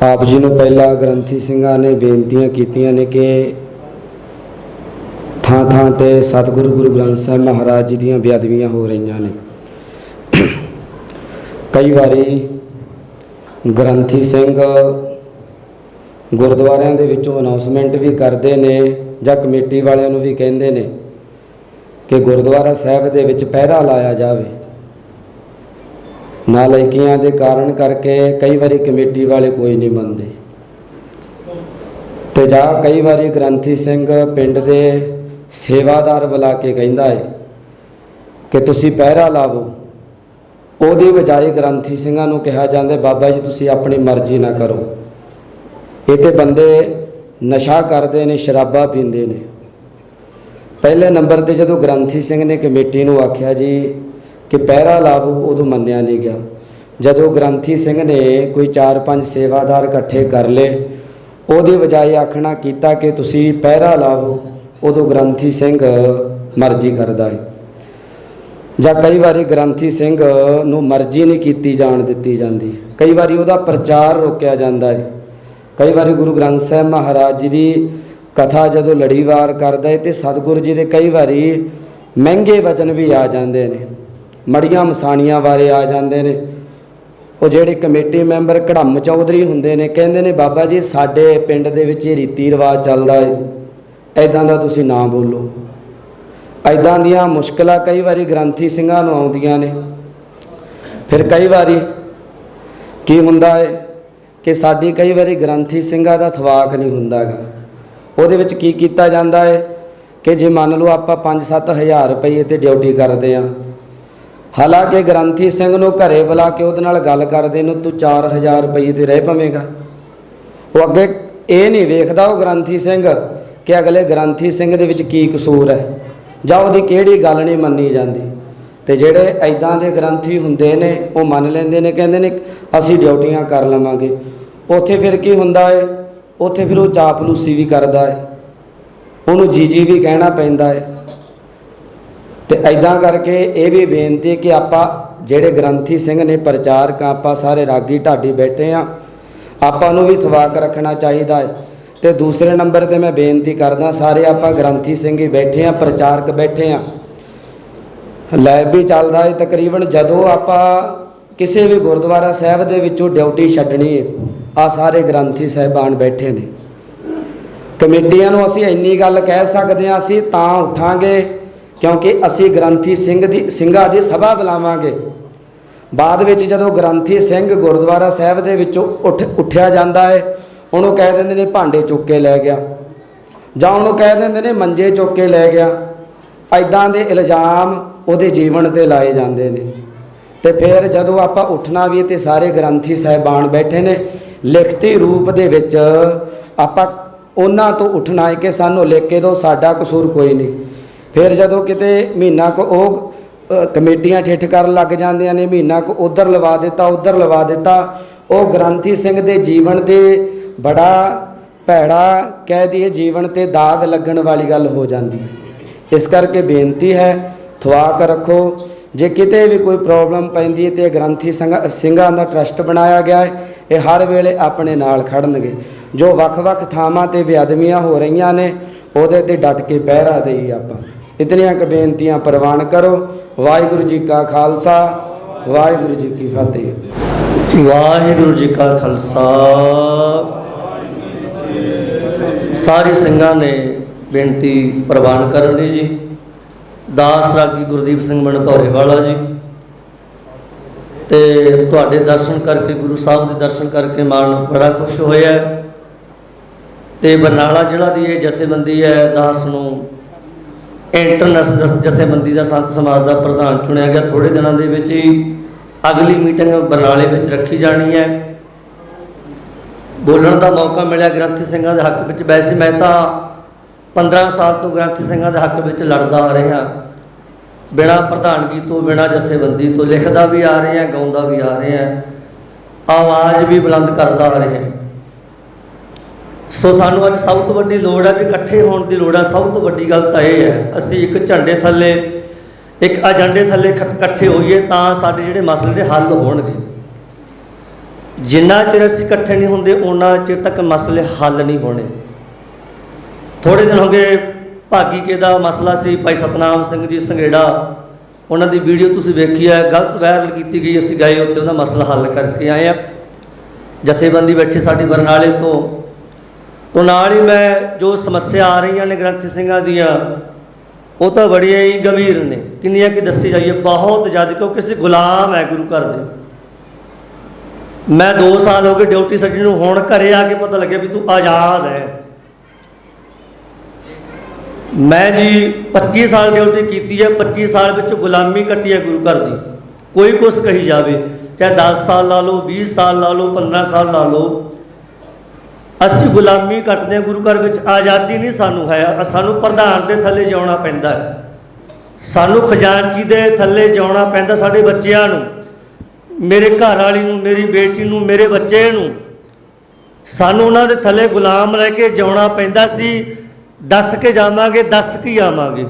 ਆਪ ਜੀ ਨੂੰ ਪਹਿਲਾਂ ਗ੍ਰੰਥੀ ਸਿੰਘਾਂ ਨੇ ਬੇਨਤੀਆਂ ਕੀਤੀਆਂ ਨੇ ਕਿ ਥਾਂ ਥਾਂ ਤੇ ਸਤਿਗੁਰੂ ਗੁਰੂ ਗ੍ਰੰਥ ਸਾਹਿਬ ਮਹਾਰਾਜ ਜੀ ਦੀਆਂ ਬੇਅਦਬੀਆਂ ਹੋ ਰਹੀਆਂ ਨੇ। ਕਈ ਵਾਰੀ ਗ੍ਰੰਥੀ ਸਿੰਘ ਗੁਰਦੁਆਰਿਆਂ ਦੇ ਵਿੱਚੋਂ ਅਨਾਉਂਸਮੈਂਟ ਵੀ ਕਰਦੇ ਨੇ ਜਾਂ ਕਮੇਟੀ ਵਾਲਿਆਂ ਨੂੰ ਵੀ ਕਹਿੰਦੇ ਨੇ ਕਿ ਗੁਰਦੁਆਰਾ ਸਾਹਿਬ ਦੇ ਵਿੱਚ ਪਹਿਰਾ ਲਾਇਆ ਜਾਵੇ। ਨਾਲਾਇਕੀਆਂ ਦੇ ਕਾਰਨ ਕਰਕੇ ਕਈ ਵਾਰੀ ਕਮੇਟੀ ਵਾਲੇ ਕੋਈ ਨਹੀਂ ਮੰਨਦੇ, ਤੇ ਜਾਂ ਕਈ ਵਾਰੀ ਗ੍ਰੰਥੀ ਸਿੰਘ ਪਿੰਡ ਦੇ ਸੇਵਾਦਾਰ ਬੁਲਾ ਕੇ ਕਹਿੰਦਾ ਹੈ ਕਿ ਤੁਸੀਂ ਪਹਿਰਾ ਲਾਵੋ। ਉਹਦੀ ਬਜਾਏ ਗ੍ਰੰਥੀ ਸਿੰਘਾਂ ਨੂੰ ਕਿਹਾ ਜਾਂਦਾ ਬਾਬਾ ਜੀ ਤੁਸੀਂ ਆਪਣੀ ਮਰਜ਼ੀ ਨਾ ਕਰੋ। ਇਹ ਤੇ ਬੰਦੇ ਨਸ਼ਾ ਕਰਦੇ ਨੇ, ਸ਼ਰਾਬਾਂ ਪੀਂਦੇ ਨੇ। ਪਹਿਲੇ ਨੰਬਰ ਤੇ ਜਦੋਂ ਗ੍ਰੰਥੀ ਸਿੰਘ ਨੇ ਕਮੇਟੀ ਨੂੰ ਆਖਿਆ ਜੀ ਕਿ ਪਹਿਰਾ ਲਾਵੋ, ਉਦੋਂ ਮੰਨਿਆ ਨਹੀਂ ਗਿਆ। ਜਦੋਂ ਗ੍ਰੰਥੀ ਸਿੰਘ ਨੇ ਕੋਈ 4-5 ਸੇਵਾਦਾਰ ਇਕੱਠੇ ਕਰ ਲਏ, ਉਹਦੀ ਬਜਾਏ ਆਖਣਾ ਕੀਤਾ ਕਿ ਤੁਸੀਂ ਪਹਿਰਾ ਲਾਵੋ, ਉਦੋਂ ਗ੍ਰੰਥੀ ਸਿੰਘ ਮਰਜ਼ੀ ਕਰਦਾ ਹੈ। ਜਾਂ ਕਈ ਵਾਰੀ ਗ੍ਰੰਥੀ ਸਿੰਘ ਨੂੰ ਮਰਜ਼ੀ ਨਹੀਂ ਕੀਤੀ ਜਾਣ ਦਿੱਤੀ ਜਾਂਦੀ, ਕਈ ਵਾਰੀ ਉਹਦਾ ਪ੍ਰਚਾਰ ਰੋਕਿਆ ਜਾਂਦਾ ਹੈ। ਕਈ ਵਾਰੀ ਗੁਰੂ ਗ੍ਰੰਥ ਸਾਹਿਬ ਮਹਾਰਾਜ ਜੀ ਦੀ ਕਥਾ ਜਦੋਂ ਲੜੀਵਾਰ ਕਰਦਾ ਹੈ ਤੇ ਸਤਿਗੁਰੂ ਜੀ ਦੇ ਕਈ ਵਾਰੀ ਮਹਿੰਗੇ ਵਚਨ ਵੀ ਆ ਜਾਂਦੇ ਨੇ, ਮੜੀਆਂ ਮਸਾਣੀਆਂ ਬਾਰੇ ਆ ਜਾਂਦੇ ਨੇ। ਉਹ ਜਿਹੜੇ ਕਮੇਟੀ ਮੈਂਬਰ ਕੜਮ ਚੌਧਰੀ ਹੁੰਦੇ ਨੇ, ਕਹਿੰਦੇ ਨੇ ਬਾਬਾ ਜੀ ਸਾਡੇ ਪਿੰਡ ਦੇ ਵਿੱਚ ਇਹ ਰੀਤੀ ਰਿਵਾਜ ਚੱਲਦਾ ਹੈ, ਐਦਾਂ ਦਾ ਤੁਸੀਂ ਨਾ ਬੋਲੋ। ਐਦਾਂ ਦੀਆਂ ਮੁਸ਼ਕਲਾਂ ਕਈ ਵਾਰੀ ਗ੍ਰੰਥੀ ਸਿੰਘਾਂ ਨੂੰ ਆਉਂਦੀਆਂ ਨੇ। ਫਿਰ ਕਈ ਵਾਰੀ ਕੀ ਹੁੰਦਾ ਹੈ ਕਿ ਸਾਡੀ ਕਈ ਵਾਰੀ ਗ੍ਰੰਥੀ ਸਿੰਘਾਂ ਦਾ ਥਵਾਕ ਨਹੀਂ ਹੁੰਦਾ ਗਾ। ਉਹਦੇ ਵਿੱਚ ਕੀ ਕੀਤਾ ਜਾਂਦਾ ਹੈ ਕਿ ਜੇ ਮੰਨ ਲਓ ਆਪਾਂ 5-7 ਹਜ਼ਾਰ ਰੁਪਏ ਤੇ ਡਿਊਟੀ ਕਰਦੇ ਹਾਂ, ਹਾਲਾਂਕਿ ਗ੍ਰੰਥੀ ਸਿੰਘ ਨੂੰ ਘਰੇ ਬੁਲਾ ਕੇ ਉਹਦੇ ਨਾਲ ਗੱਲ ਕਰਦੇ ਨੂੰ ਤੂੰ 4000 ਰੁਪਏ ਤੇ ਰਹਿ ਪਵੇਂਗਾ। ਉਹ ਅੱਗੇ ਇਹ ਨਹੀਂ ਵੇਖਦਾ ਉਹ ਗ੍ਰੰਥੀ ਸਿੰਘ ਕਿ ਅਗਲੇ ਗ੍ਰੰਥੀ ਸਿੰਘ ਦੇ ਵਿੱਚ ਕੀ ਕਸੂਰ ਹੈ ਜਾਂ ਉਹਦੀ ਕਿਹੜੀ ਗੱਲ ਨਹੀਂ ਮੰਨੀ ਜਾਂਦੀ। ਤੇ ਜਿਹੜੇ ਐਦਾਂ ਦੇ ਗ੍ਰੰਥੀ ਹੁੰਦੇ ਨੇ ਉਹ ਮੰਨ ਲੈਂਦੇ ਨੇ, ਕਹਿੰਦੇ ਨੇ ਅਸੀਂ ਡਿਊਟੀਆਂ ਕਰ ਲਵਾਂਗੇ। ਉੱਥੇ ਫਿਰ ਕੀ ਹੁੰਦਾ ਹੈ, ਉੱਥੇ ਫਿਰ ਉਹ ਚਾਪਲੂਸੀ ਵੀ ਕਰਦਾ ਹੈ, ਉਹਨੂੰ ਜੀ ਵੀ ਕਹਿਣਾ ਪੈਂਦਾ ਹੈ। ਤੇ ਐਦਾਂ ਕਰਕੇ ਇਹ ਵੀ ਬੇਨਤੀ ਕਿ ਆਪਾਂ ਜਿਹੜੇ ਗ੍ਰੰਥੀ ਸਿੰਘ ਨੇ ਪ੍ਰਚਾਰਕ, ਆਪਾਂ ਸਾਰੇ ਰਾਗੀ ਢਾਡੀ ਬੈਠੇ ਆ, ਆਪਾਂ ਨੂੰ ਵੀ ਥਵਾਕ ਰੱਖਣਾ ਚਾਹੀਦਾ ਹੈ। ਤੇ ਦੂਸਰੇ ਨੰਬਰ ਤੇ ਮੈਂ ਬੇਨਤੀ ਕਰਦਾ ਸਾਰੇ ਆਪਾਂ ਗ੍ਰੰਥੀ ਸਿੰਘ ਹੀ ਬੈਠੇ ਆ, ਪ੍ਰਚਾਰਕ ਬੈਠੇ ਆ, ਲਾਈਵ ਵੀ ਚੱਲਦਾ ਹੈ ਤਕਰੀਬਨ। ਜਦੋਂ ਆਪਾਂ ਕਿਸੇ ਵੀ ਗੁਰਦੁਆਰਾ ਸਾਹਿਬ ਦੇ ਵਿੱਚੋਂ ਡਿਊਟੀ ਛੱਡਣੀ ਹੈ, ਆ ਸਾਰੇ ਗ੍ਰੰਥੀ ਸਾਹਿਬਾਨ ਬੈਠੇ ਨੇ। ਕਮੇਟੀਆਂ ਨੂੰ ਅਸੀਂ ਇੰਨੀ ਗੱਲ ਕਹਿ ਸਕਦੇ ਹਾਂ, ਅਸੀਂ ਤਾਂ ਉੱਠਾਂਗੇ ਕਿਉਂਕਿ ਅਸੀਂ ਗ੍ਰੰਥੀ ਸਿੰਘਾਂ ਦੀ ਸਭਾ ਬੁਲਾਵਾਂਗੇ। ਬਾਅਦ ਵਿੱਚ ਜਦੋਂ ਗ੍ਰੰਥੀ ਸਿੰਘ ਗੁਰਦੁਆਰਾ ਸਾਹਿਬ ਦੇ ਵਿੱਚੋਂ ਉੱਠਿਆ ਜਾਂਦਾ ਹੈ, ਉਹਨੂੰ ਕਹਿ ਦਿੰਦੇ ਨੇ ਭਾਂਡੇ ਚੁੱਕ ਕੇ ਲੈ ਗਿਆ, ਜਾਂ ਉਹਨੂੰ ਕਹਿ ਦਿੰਦੇ ਨੇ ਮੰਜੇ ਚੁੱਕ ਕੇ ਲੈ ਗਿਆ। ਐਦਾਂ ਦੇ ਇਲਜ਼ਾਮ ਉਹਦੇ ਜੀਵਨ ਤੇ ਲਾਏ ਜਾਂਦੇ ਨੇ। ਤੇ ਫਿਰ ਜਦੋਂ ਆਪਾਂ ਉੱਠਣਾ ਵੀ ਤੇ ਸਾਰੇ ਗ੍ਰੰਥੀ ਸਾਹਿਬਾਨ ਬੈਠੇ ਨੇ, ਲਿਖਤੀ ਰੂਪ ਦੇ ਵਿੱਚ ਆਪਾਂ ਉਹਨਾਂ ਤੋਂ ਉੱਠਣਾ ਹੈ ਕਿ ਸਾਨੂੰ ਲਿਖ ਕੇ ਦਿਓ, ਸਾਡਾ ਕਸੂਰ ਕੋਈ ਨਹੀਂ। ਫਿਰ ਜਦੋਂ ਕਿਤੇ ਮਹੀਨਾ ਕੁ ਉਹ ਕਮੇਟੀਆਂ ਠਿੱਠ ਕਰਨ ਲੱਗ ਜਾਂਦੀਆਂ ਨੇ, ਮਹੀਨਾ ਕੁ ਉੱਧਰ ਲਵਾ ਦਿੱਤਾ ਉੱਧਰ ਲਵਾ ਦਿੱਤਾ, ਉਹ ਗ੍ਰੰਥੀ ਸਿੰਘ ਦੇ ਜੀਵਨ ਦੇ ਬੜਾ ਭੈੜਾ ਕਹਿ ਦਈਏ ਜੀਵਨ ਤੇ ਦਾਗ ਲੱਗਣ ਵਾਲੀ ਗੱਲ ਹੋ ਜਾਂਦੀ ਹੈ। ਇਸ ਕਰਕੇ ਬੇਨਤੀ ਹੈ, ਥਵਾਕ ਰੱਖੋ। ਜੇ ਕਿਤੇ ਵੀ ਕੋਈ ਪ੍ਰੋਬਲਮ ਪੈਂਦੀ ਹੈ ਤੇ ਗ੍ਰੰਥੀ ਸਿੰਘਾਂ ਦਾ ਟਰਸਟ ਬਣਾਇਆ ਗਿਆ ਹੈ, ਇਹ ਹਰ ਵੇਲੇ ਆਪਣੇ ਨਾਲ ਖੜਨਗੇ। ਜੋ ਵੱਖ-ਵੱਖ ਥਾਵਾਂ ਤੇ ਬੇਅਦਬੀਆਂ ਹੋ ਰਹੀਆਂ ਨੇ ਉਹਦੇ ਤੇ ਡਟ ਕੇ ਪਹਿਰਾ ਦੇਈਏ ਆਪਾਂ। ਇਤਨੀਆਂ ਕੁ ਬੇਨਤੀਆਂ ਪ੍ਰਵਾਨ ਕਰੋ। ਵਾਹਿਗੁਰੂ ਜੀ ਕਾ ਖਾਲਸਾ, ਵਾਹਿਗੁਰੂ ਜੀ ਕੀ ਫਤਿਹ। ਵਾਹਿਗੁਰੂ ਜੀ ਕਾ ਖਾਲਸਾ। ਸਾਰੇ ਸਿੰਘਾਂ ਨੇ ਬੇਨਤੀ ਪ੍ਰਵਾਨ ਕਰਨ ਲਈ ਜੀ। ਦਾਸ ਰਾਗੀ ਗੁਰਦੀਪ ਸਿੰਘ ਮਨਭੌਰੇ ਵਾਲਾ ਜੀ, ਤੇ ਤੁਹਾਡੇ ਦਰਸ਼ਨ ਕਰਕੇ, ਗੁਰੂ ਸਾਹਿਬ ਦੇ ਦਰਸ਼ਨ ਕਰਕੇ ਮਨ ਬੜਾ ਖੁਸ਼ ਹੋਇਆ। ਤੇ ਬਰਨਾਲਾ ਜ਼ਿਲ੍ਹਾ ਦੀ ਇਹ ਜਥੇਬੰਦੀ ਹੈ, ਦਾਸ ਨੂੰ ਇੰਟਰਨੈਸ਼ਨਲ ਜਥੇਬੰਦੀ ਦਾ ਸੰਤ ਸਮਾਜ ਦਾ ਪ੍ਰਧਾਨ ਚੁਣਿਆ ਗਿਆ। ਥੋੜੇ ਦਿਨਾਂ ਦੇ ਵਿੱਚ ਹੀ ਅਗਲੀ ਮੀਟਿੰਗ ਬਰਨਾਲੇ ਵਿੱਚ ਰੱਖੀ ਜਾਣੀ ਹੈ। ਬੋਲਣ ਦਾ ਮੌਕਾ ਮਿਲਿਆ ਗ੍ਰੰਥੀ ਸਿੰਘਾਂ ਦੇ ਹੱਕ ਵਿੱਚ। ਵੈਸੇ ਮੈਂ ਤਾਂ 15 ਸਾਲ ਤੋਂ ਗ੍ਰੰਥੀ ਸਿੰਘਾਂ ਦੇ ਹੱਕ ਵਿੱਚ ਲੜਦਾ ਆ ਰਿਹਾ, ਬਿਨਾਂ ਪ੍ਰਧਾਨਗੀ ਤੋਂ, ਬਿਨਾਂ ਜਥੇਬੰਦੀ ਤੋਂ। ਲਿਖਦਾ ਵੀ ਆ ਰਿਹਾ, ਗਾਉਂਦਾ ਵੀ ਆ ਰਿਹਾ, ਆਵਾਜ਼ ਵੀ ਬੁਲੰਦ ਕਰਦਾ ਆ ਰਿਹਾ। ਸੋ ਸਾਨੂੰ ਅੱਜ ਸਭ ਤੋਂ ਵੱਡੀ ਲੋੜ ਹੈ ਵੀ ਇਕੱਠੇ ਹੋਣ ਦੀ ਲੋੜ ਹੈ। ਸਭ ਤੋਂ ਵੱਡੀ ਗੱਲ ਤਾਂ ਇਹ ਹੈ, ਅਸੀਂ ਇੱਕ ਝੰਡੇ ਥੱਲੇ, ਇੱਕ ਏਜੰਡੇ ਥੱਲੇ ਇਕੱਠੇ ਹੋਈਏ ਤਾਂ ਸਾਡੇ ਜਿਹੜੇ ਮਸਲੇ ਦੇ ਹੱਲ ਹੋਣਗੇ। ਜਿੰਨਾ ਚਿਰ ਅਸੀਂ ਇਕੱਠੇ ਨਹੀਂ ਹੁੰਦੇ ਉਹਨਾਂ ਚਿਰ ਤੱਕ ਮਸਲੇ ਹੱਲ ਨਹੀਂ ਹੋਣੇ। ਥੋੜੇ ਦਿਨ ਹੋ ਗਏ ਭਾਗੀ ਕੇ ਦਾ ਮਸਲਾ ਸੀ, ਭਾਈ ਸਤਨਾਮ ਸਿੰਘ ਜੀ ਸੰਘੇੜਾ, ਉਹਨਾਂ ਦੀ ਵੀਡੀਓ ਤੁਸੀਂ ਵੇਖੀ ਹੈ, ਗਲਤ ਵਾਇਰਲ ਕੀਤੀ ਗਈ। ਅਸੀਂ ਗਏ ਉੱਥੇ ਉਹਦਾ ਮਸਲਾ ਹੱਲ ਕਰਕੇ ਆਏ ਆ। ਜਥੇਬੰਦੀ ਬੈਠੀ ਸਾਡੀ ਬਰਨਾਲੇ ਤੋਂ ਨਾਲ ਹੀ ਮੈਂ ਜੋ ਸਮੱਸਿਆ ਆ ਰਹੀਆਂ ਨੇ ਗ੍ਰੰਥੀ ਸਿੰਘਾਂ ਦੀਆਂ, ਉਹ ਤਾਂ ਬੜੀਆਂ ਹੀ ਗੰਭੀਰ ਨੇ। ਕਿੰਨੀਆਂ ਕਿ ਦੱਸੀ ਜਾਈਏ, ਬਹੁਤ ਜ਼ਿਆਦਾ, ਕਿਉਂਕਿ ਅਸੀਂ ਗੁਲਾਮ ਹੈ ਗੁਰੂ ਘਰ ਦੇ। ਮੈਂ 2 ਸਾਲ ਹੋ ਗਏ ਡਿਊਟੀ ਛੱਡੀ ਨੂੰ, ਹੁਣ ਘਰੇ ਆ ਕੇ ਪਤਾ ਲੱਗਿਆ ਵੀ ਤੂੰ ਆਜ਼ਾਦ ਹੈ। ਮੈਂ ਜੀ 25 ਸਾਲ ਡਿਊਟੀ ਕੀਤੀ ਹੈ, 25 ਸਾਲ ਵਿੱਚ ਗੁਲਾਮੀ ਕੱਟੀ ਹੈ ਗੁਰੂ ਘਰ ਦੀ। ਕੋਈ ਕੁਛ ਕਹੀ ਜਾਵੇ, ਚਾਹੇ 10 ਸਾਲ ਲਾ ਲਓ, 20 ਸਾਲ ਲਾ ਲਓ, 15 ਸਾਲ ਲਾ ਲਓ, ਅਸੀਂ ਗੁਲਾਮੀ ਕੱਟਦੇ ਹਾਂ ਗੁਰੂ ਘਰ ਵਿੱਚ। ਆਜ਼ਾਦੀ ਨਹੀਂ ਸਾਨੂੰ ਹੈ, ਸਾਨੂੰ ਪ੍ਰਧਾਨ ਦੇ ਥੱਲੇ ਜਿਉਣਾ ਪੈਂਦਾ ਹੈ, ਸਾਨੂੰ ਖਜ਼ਾਨਚੀ ਦੇ ਥੱਲੇ ਜਿਉਣਾ ਪੈਂਦਾ। ਸਾਡੇ ਬੱਚਿਆਂ ਨੂੰ, ਮੇਰੇ ਘਰ ਵਾਲੀ ਨੂੰ, ਮੇਰੀ ਬੇਟੀ ਨੂੰ, ਮੇਰੇ ਬੱਚੇ ਨੂੰ, ਸਾਨੂੰ ਉਹਨਾਂ ਦੇ ਥੱਲੇ ਗੁਲਾਮ ਰਹਿ ਕੇ ਜਿਉਣਾ ਪੈਂਦਾ ਸੀ। ਦੱਸ ਕੇ ਜਾਵਾਂਗੇ, ਦੱਸ ਕੇ ਆਵਾਂਗੇ।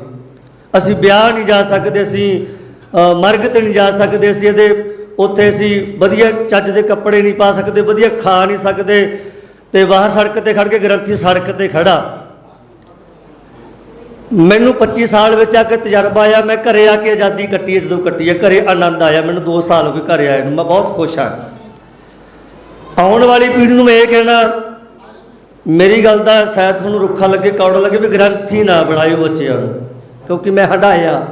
ਅਸੀਂ ਵਿਆਹ ਨਹੀਂ ਜਾ ਸਕਦੇ, ਅਸੀਂ ਮਰਗ ਤੇ ਨਹੀਂ ਜਾ ਸਕਦੇ, ਅਸੀਂ ਉੱਥੇ ਅਸੀਂ ਵਧੀਆ ਚੱਜ ਦੇ ਕੱਪੜੇ ਨਹੀਂ ਪਾ ਸਕਦੇ, ਵਧੀਆ ਖਾ ਨਹੀਂ ਸਕਦੇ, ਤੇ ਬਾਹਰ ਸੜਕ ਤੇ ਖੜ ਕੇ ਗ੍ਰੰਥੀ ਸੜਕ ਤੇ ਖੜਾ। ਮੈਨੂੰ 25 ਸਾਲ ਵਿੱਚ ਆ ਕੇ ਤਜਰਬਾ ਆਇਆ। ਮੈਂ ਘਰੇ ਆ ਕੇ ਆਜ਼ਾਦੀ ਕੱਟੀ ਹੈ, ਜਦੋਂ ਕੱਟੀ ਹੈ ਘਰੇ ਆਨੰਦ ਆਇਆ। ਮੈਨੂੰ 2 ਸਾਲ ਹੋ ਗਏ ਘਰੇ ਆਏ ਨੂੰ, ਮੈਂ ਬਹੁਤ ਖੁਸ਼ ਹਾਂ। ਆਉਣ ਵਾਲੀ ਪੀੜ੍ਹੀ ਨੂੰ ਮੈਂ ਇਹ ਕਹਿਣਾ, ਮੇਰੀ ਗੱਲ ਦਾ ਸ਼ਾਇਦ ਤੁਹਾਨੂੰ ਰੁੱਖਾ ਲੱਗੇ, ਕੌੜਾ ਲੱਗੇ, ਵੀ ਗ੍ਰੰਥੀ ਨਾ ਬਣਾਇਓ ਬੱਚਿਆਂ ਨੂੰ, ਕਿਉਂਕਿ ਮੈਂ ਹੰਢਾਇਆ,